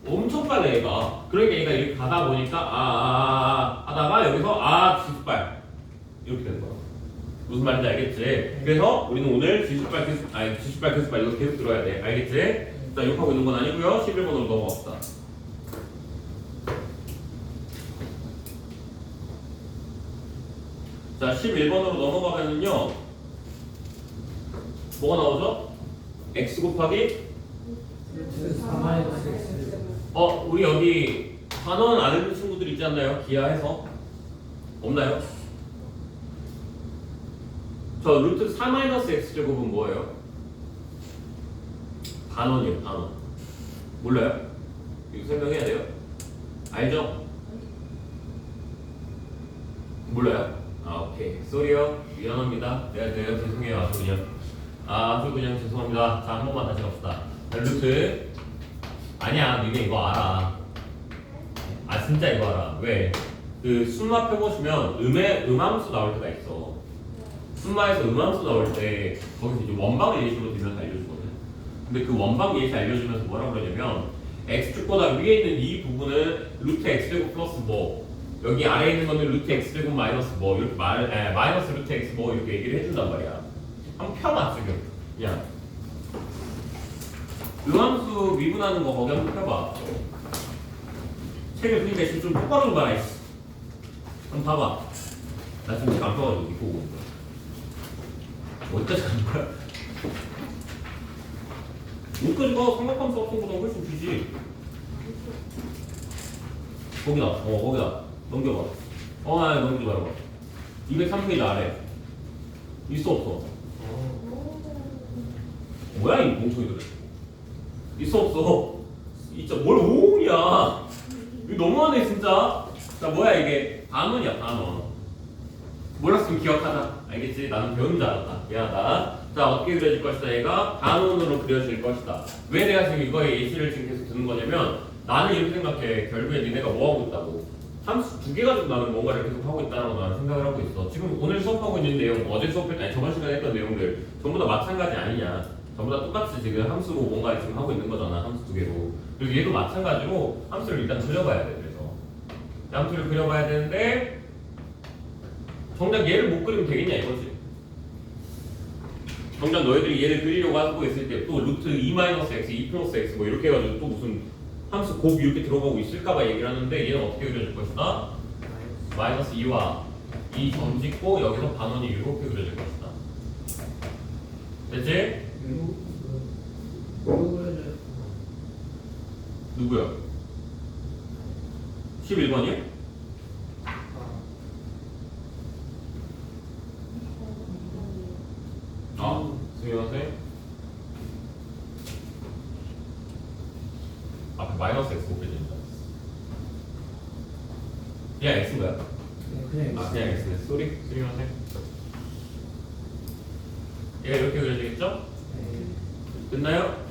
엄청 빨라 얘가. 그러니까 얘가 이렇게 가다 보니까 하다가 여기서 지수발 이렇게 되는 거야. 무슨 말인지 알겠지? 그래서 우리는 오늘 지수발 교수발 이거 계속 들어야 돼. 알겠지? 자, 욕하고 있는 건 아니고요. 11번으로 넘어갑시다. 자, 11번으로 넘어가면은요. 뭐가 나오죠? x 곱하기 루트 4-x. 우리 여기 단원 안 읽는 친구들 있지 않나요? 기하해서 없나요? 저 루트 4-x제곱은 뭐예요? 단원이에요, 단원. 몰라요? 이거 설명해야 돼요? 알죠? 몰라요? 오케이. 쏘리요. 미안합니다. 내가 죄송해요. 아주 그냥 죄송합니다. 자, 한 번만 다시 갑시다. 자, 루트. 아니야, 니네 이거 알아. 진짜 이거 알아. 왜? 그 순마 펴보시면 음함수 나올 때가 있어. 순마에서 음함수 나올 때 거기서 이제 원방 예시로 들면서 알려주거든. 근데 그 원방 예시 알려주면서 뭐라고 그러냐면 x축보다 위에 있는 이 부분은 루트 x제곱 플러스 뭐 여기 아래에 있는 거는 루트 x제곱 마이너스 뭐 이렇게 마이너스 루트 x 뭐 이렇게 얘기를 해준단 말이야. 한번 펴봐 지금. 야, 음함수 미분하는 거 거기 한번 펴봐. 책을 그니까 지금 좀 똑바로 좀 봐라. 이씨. 한번 봐봐. 나 지금 안 펴가지고 이거 보고 있는 거야. 어디까지 가는 거야? 여기까지 가. 삼각함수 같은 거보다 훨씬 길지. 거기다. 거기다. 넘겨봐. 넘기지 말고. 203페이지 아래. 있어 없어? 뭐야 이 멍청이들. 있어 없어? 있죠. 뭘 오냐? 이거 너무하네 진짜. 자, 뭐야 이게? 단원이야, 단원. 몰랐으면 기억하자. 알겠지? 나는 배운 줄 알았다. 미안하다. 자, 어떻게 그려질 것이다? 얘가 단원으로 그려질 것이다. 왜 내가 지금 이거의 예시를 지금 계속 듣는 거냐면 나는 이렇게 생각해. 결국에 니네가 뭐 하고 있다고. 함수 두 개 가지고 나는 뭔가를 계속 하고 있다고 나는 생각을 하고 있어. 지금 오늘 수업하고 있는 내용, 어제 수업할 때, 저번 시간에 했던 내용들 전부 다 마찬가지 아니냐. 전부 다 똑같이 지금 함수로 뭔가를 지금 하고 있는 거잖아. 함수 두 개로. 그리고 얘도 마찬가지로 함수를 일단 그려봐야 돼. 그래서 함수를 그려봐야 되는데 정작 얘를 못 그리면 되겠냐 이거지. 정작 너희들이 얘를 그리려고 하고 있을 때 또 루트 2-x, 2+x 뭐 이렇게 해가지고 또 무슨 함수 곱 이렇게 들어가고 있을까봐 얘기를 하는데 얘는 어떻게 그려질 것이다? 마이너스 2와 2 점 찍고 여기서 반원이 이렇게 그려질 것이다. 됐지? 누구야? 11번이요? 수미마세 앞에 마이너스 x 곱해진다. 그냥 x인가요? 그냥 그냥 x네. 쏘리? 수미마세 얘가 이렇게 그려지겠죠? 됐나요?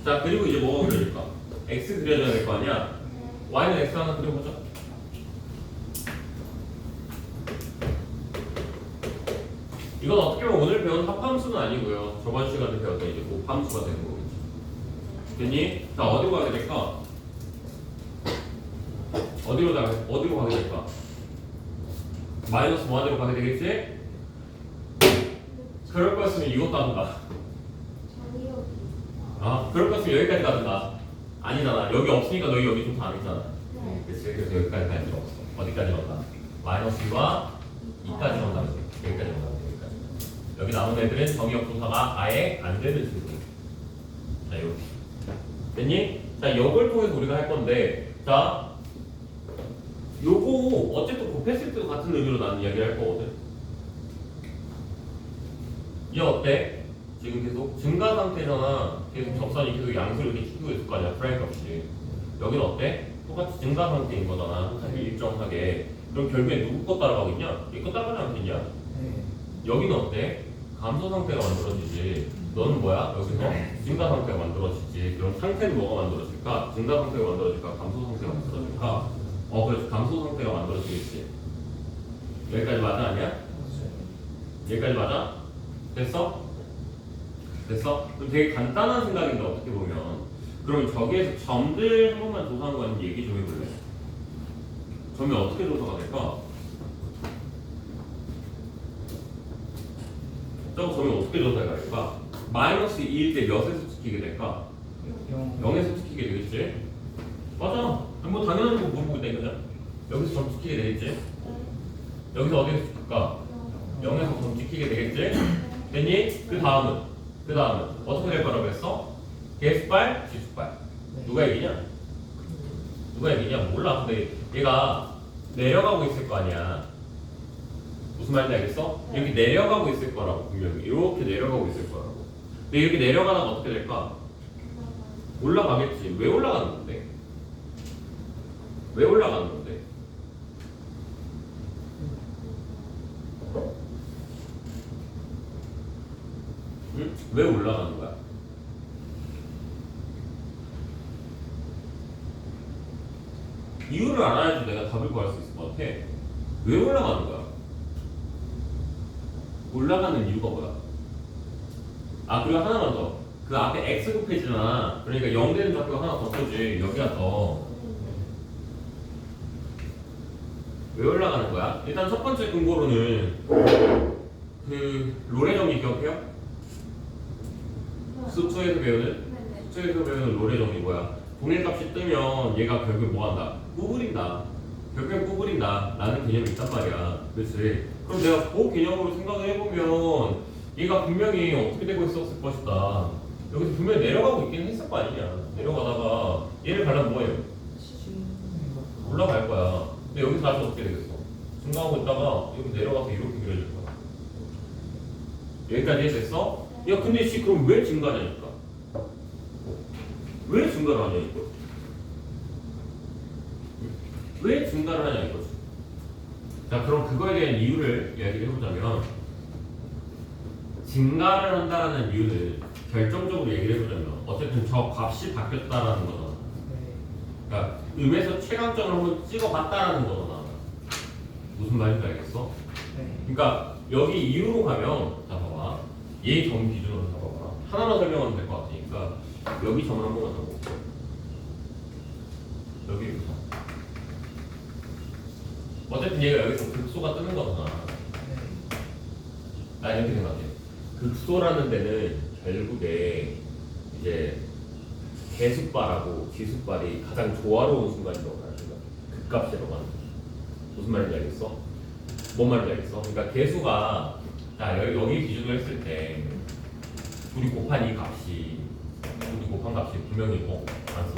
자, 그리고 이제 뭐가 그려질까? x 그려져야 될 거 아니야? y는 x 하나 그려보자. 이건 어떻게 보면 오늘 배운 합함수는 아니고요. 저번 시간에 배웠던 이제 곱함수가 되는 거겠지. 됐니? 자, 어디로 가게 될까? 어디로 가게 될까? 마이너스 무한대로 가게 되겠지? 그럴 거였으면 이것도 하든가. 그럴 거였으면 여기까지 가든가. 아니잖아. 여기 없으니까 너희 여기 좀 다르잖아. 그치? 그래서 여기까지 갈 필요 없어. 어디까지 간다? 마이너스 2와 2까지 간다. 여기까지 간다. 여기 남은 애들은 정의역조사가 아예 안 되는 식으로. 자, 이렇게. 됐니? 자, 이걸 통해서 우리가 할 건데, 자, 요거 어쨌든 곱했을 때도 같은 의미로 나는 이야기를 할 거거든. 얘 어때? 지금 계속 증가 상태잖아. 계속 접선이 계속 양수를 이렇게 키우고 있을 거 아니야, 프라임 값이. 여기는 어때? 똑같이 증가 상태인 거잖아. 항상 일정하게. 그럼 결국에 누구 거 따라가고 있냐? 얘 거 따라가지 않겠냐? 여기는 어때? 감소 상태가 만들어지지. 너는 뭐야? 여기서 증가 상태가 만들어지지. 그럼 상태는 뭐가 만들어질까? 증가 상태가 만들어질까? 감소 상태가 만들어질까? 그래서 감소 상태가 만들어지겠지. 여기까지 맞아 아니야? 여기까지 맞아? 됐어? 됐어? 그럼 되게 간단한 생각인데 어떻게 보면. 그럼 저기에서 점들 한 번만 조사한 거 아니면 얘기 좀 해볼래? 점이 어떻게 조사가 될까? 저거 점이 어떻게 조사가 될까? 마이너스 2일 때 몇에서 지키게 될까? 0에서 지키게 되겠지? 맞아. 뭐 당연한 거 물어보고 있다 이거잖아. 여기서 점 지키게 되겠지? 여기서 어디에서 지킬까? 0에서 점 지키게 되겠지? 됐니? 그 다음은 어떻게 될 거라고 했어? 개수발, 지수발. 누가 이기냐? 누가 이기냐? 몰라. 근데 얘가 내려가고 있을 거 아니야. 무슨 말인지 알겠어? 이렇게 내려가고 있을 거라고 분명히 이렇게 내려가고 있을 거라고. 근데 이렇게 내려가다가 어떻게 될까? 올라가겠지. 왜 올라가는 건데? 왜 올라가는 건데? 응? 왜 올라가는 거야? 이유를 알아야지 내가 답을 구할 수 있을 것 같아. 왜 올라가는 거야? 올라가는 이유가 뭐야? 아, 그리고 하나만 더. 그 앞에 x 곱해지잖아. 그러니까 0 되는 좌표가 하나 더 써지. 여기가 더. 왜 올라가는 거야? 일단 첫 번째 근거로는 그 롤의 정리 기억해요? 수투에서 배우는 롤의 정리 뭐야? 동일값이 뜨면 얘가 결국 뭐 한다? 구부린다. 결국엔 구부린다 라는 개념이 있단 말이야. 그렇지? 그럼 내가 그 개념으로 생각을 해보면 얘가 분명히 어떻게 되고 있었을 것이다. 여기서 분명히 내려가고 있긴 했을 거 아니냐. 내려가다가 얘를 가려면 뭐예요? 올라갈 거야. 근데 여기서 다시 어떻게 되겠어? 증가하고 있다가 여기 내려가서 이렇게 그려질 거야. 여기까지 해서 야 근데 씨 그럼 왜 증가하냐니까? 왜 증가를 하냐 이거? 왜 증가를 하냐 이거지. 자 그럼 그거에 대한 이유를 이야기를 해보자면 증가를 한다라는 이유는 결정적으로 얘기를 해보자면 어쨌든 저 값이 바뀌었다라는 거잖아. 그러니까 음에서 최강점을 한번 찍어봤다라는 거잖아. 무슨 말인지 알겠어? 그러니까 여기 이유로 가면 자 봐봐 얘 점 기준으로 잡아봐. 하나만 설명하면 될 것 같으니까 여기 점을 한 번만 잡아볼게. 여기부터. 어쨌든 얘가 여기서 극소가 뜨는 거잖아. 나 이렇게 생각해. 극소라는 데는 결국에 이제 개수발하고 지수발이 가장 조화로운 순간이라고 나는 생각해. 극값이라고 하는 거. 무슨 말인지 알겠어? 뭔 말인지 알겠어? 그러니까 개수가 자 여기 기준으로 했을 때 둘이 곱한 이 값이 둘이 곱한 값이 분명히 뭐 알았어?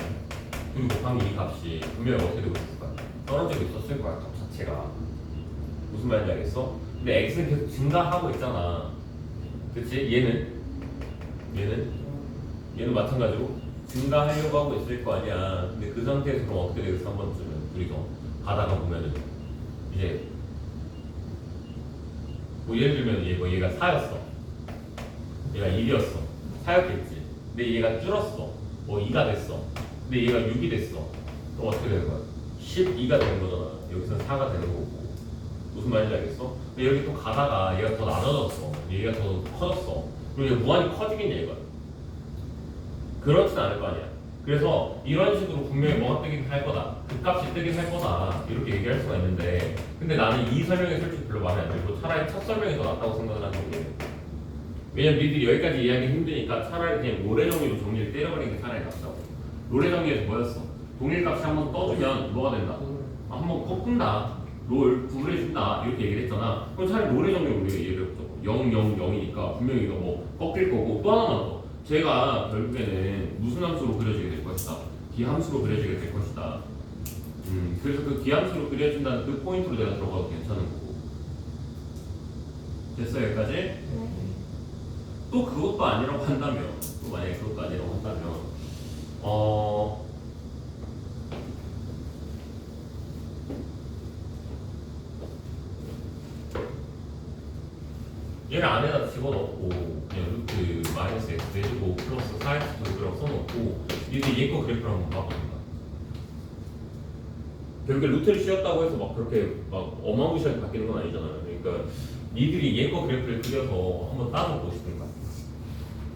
둘이 곱한 이 값이 분명히 어떻게 되고 있을 거야? 떨어지고 있었을 거야 값 자체가. 무슨 말인지 알겠어? 근데 x는 계속 증가하고 있잖아. 그치? 얘는 마찬가지로 증가하려고 하고 있을 거 아니야. 근데 그 상태에서 그럼 어떻게 되겠어? 한 번쯤은 둘이서 가다가 보면은 이제 뭐 예를 들면 얘가 4였어. 얘가 1이었어. 4였겠지. 근데 얘가 줄었어. 뭐 2가 됐어. 근데 얘가 6이 됐어. 그럼 어떻게 되는 거야? 12가 되는 거잖아. 여기서는 4가 되는 거고. 무슨 말인지 알겠어? 근데 여기 또 가다가 얘가 더 나눠졌어. 얘가 더 커졌어. 그리고 얘가 무한히 커지겠냐 이거야. 그렇진 않을 거 아니야. 그래서 이런 식으로 분명히 뭐가 뜨긴 할 거다. 그 값이 뜨긴 할 거다. 이렇게 얘기할 수가 있는데 근데 나는 이 설명이 솔직히 별로 마음에 안 들고 차라리 첫 설명이 더 낫다고 생각을 하는 게 왜냐면 니들이 여기까지 이해하기 힘드니까 차라리 그냥 롤의 정리로 정리를 때려버리는 게 차라리 낫다고. 롤의 정리에서 뭐였어? 동일값이 한번 떠주면 뭐가 된다? 한번 꺾는다. 롤 구분해준다. 이렇게 얘기를 했잖아. 그럼 차라리 롤의 정리로 우리가 얘기를 해보자. 0, 0, 0이니까 분명히 이거 뭐 꺾일 거고 또 하나만 더. 제가 결국에는 무슨 함수로 그려지게 될 것이다. 기함수로 그려지게 될 것이다. 그래서 그 기함수로 그려진다는 그 포인트로 내가 들어가도 괜찮은 거고. 됐어 여기까지? 또 그것도 아니라고 한다면, 또 만약에 그것도 아니라고 한다면, 얘를 안에다 집어넣고 그냥 루트 마이너스 x 해주고 플러스 4x 정도라고 써놓고 이제 얘 거 그래프를 한번 봐봅니다. 결국에 루트를 씌웠다고 해서 막 그렇게 막 어마무시하게 바뀌는 건 아니잖아요. 그러니까 니들이 얘 거 그래프를 그려서 한번 따져보고 싶은 거야.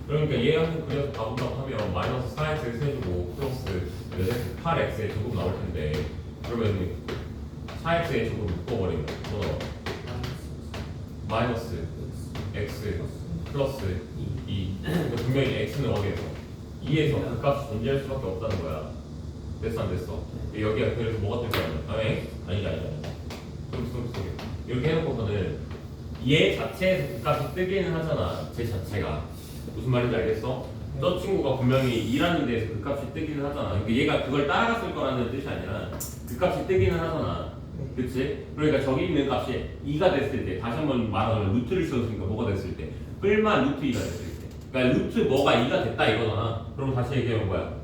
그러니까 얘 한번 그려서 봐본다고 하면 마이너스 4x를 해주고 플러스 8x에 조금 나올 텐데 그러면 4x에 제곱 묶어버리면 뭐 나와? 마이너스 x 플러스 2. 분명히 x는 어디에서? 2에서 그 값이 존재할 수밖에 없다는 거야. 됐어 안 됐어? 여기가 그래서 뭐가 될 거야? 아니지. 이렇게 해놓고서는 얘 자체에서 그 값이 뜨기는 하잖아. 제 자체가 무슨 말인지 알겠어? 저 친구가 분명히 2라는 데에서 그 값이 뜨기는 하잖아. 그러니까 얘가 그걸 따라갔을 거라는 뜻이 아니라 그 값이 뜨기는 하잖아. 그치? 그러니까 저기 있는 값이 2가 됐을 때, 다시 한번 말하자면 루트를 씌웠으니까 뭐가 됐을 때? 뿔만 루트 2가 됐을 때. 그러니까 루트 뭐가 2가 됐다 이거잖아. 그럼 다시 얘기하면 뭐야?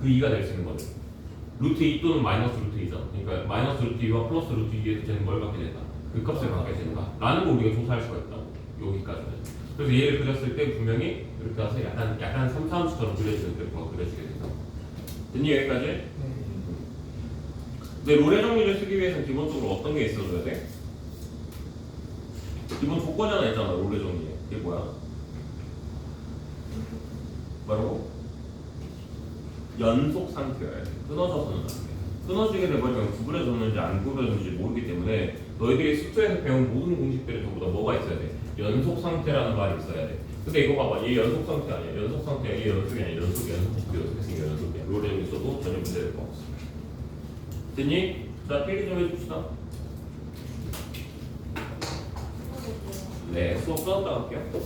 그 2가 될 수 있는 거지. 루트 2 또는 마이너스 루트 2잖아. 그러니까 마이너스 루트 2와 플러스 루트 2에서 쟤는 뭘 갖게 된다? 그 값을 갖게 된다. 라는 거 우리가 조사할 수가 있다고. 여기까지는. 그래서 얘를 그렸을 때 분명히 이렇게 와서 약간 3, 4함수처럼 그려지는 그래프가 그려지게 된다. 됐니 여기까지? 근데 롤의 정리를 쓰기 위해서는 기본적으로 어떤 게 있어줘야 돼? 기본 조건이 하나 있잖아, 롤의 정리에. 이게 뭐야? 뭐라고? 연속 상태여야 돼. 끊어져서는 안 돼. 끊어지게 돼버리면 구부려졌는지 안 구부려졌는지 모르기 때문에 너희들이 숙소에서 배운 모든 공식들이 전부 다 뭐가 있어야 돼? 연속 상태라는 말이 있어야 돼. 근데 이거 봐봐, 얘 연속 상태 아니야. 연속 상태야. 얘 연속이 아니야. 연속했으니까 연속이야. 롤의 정리 써도 전혀 문제될 거 없어. 됐니? 자, 필기 좀 해줍시다. 네, 수업 끊었다 갈게요.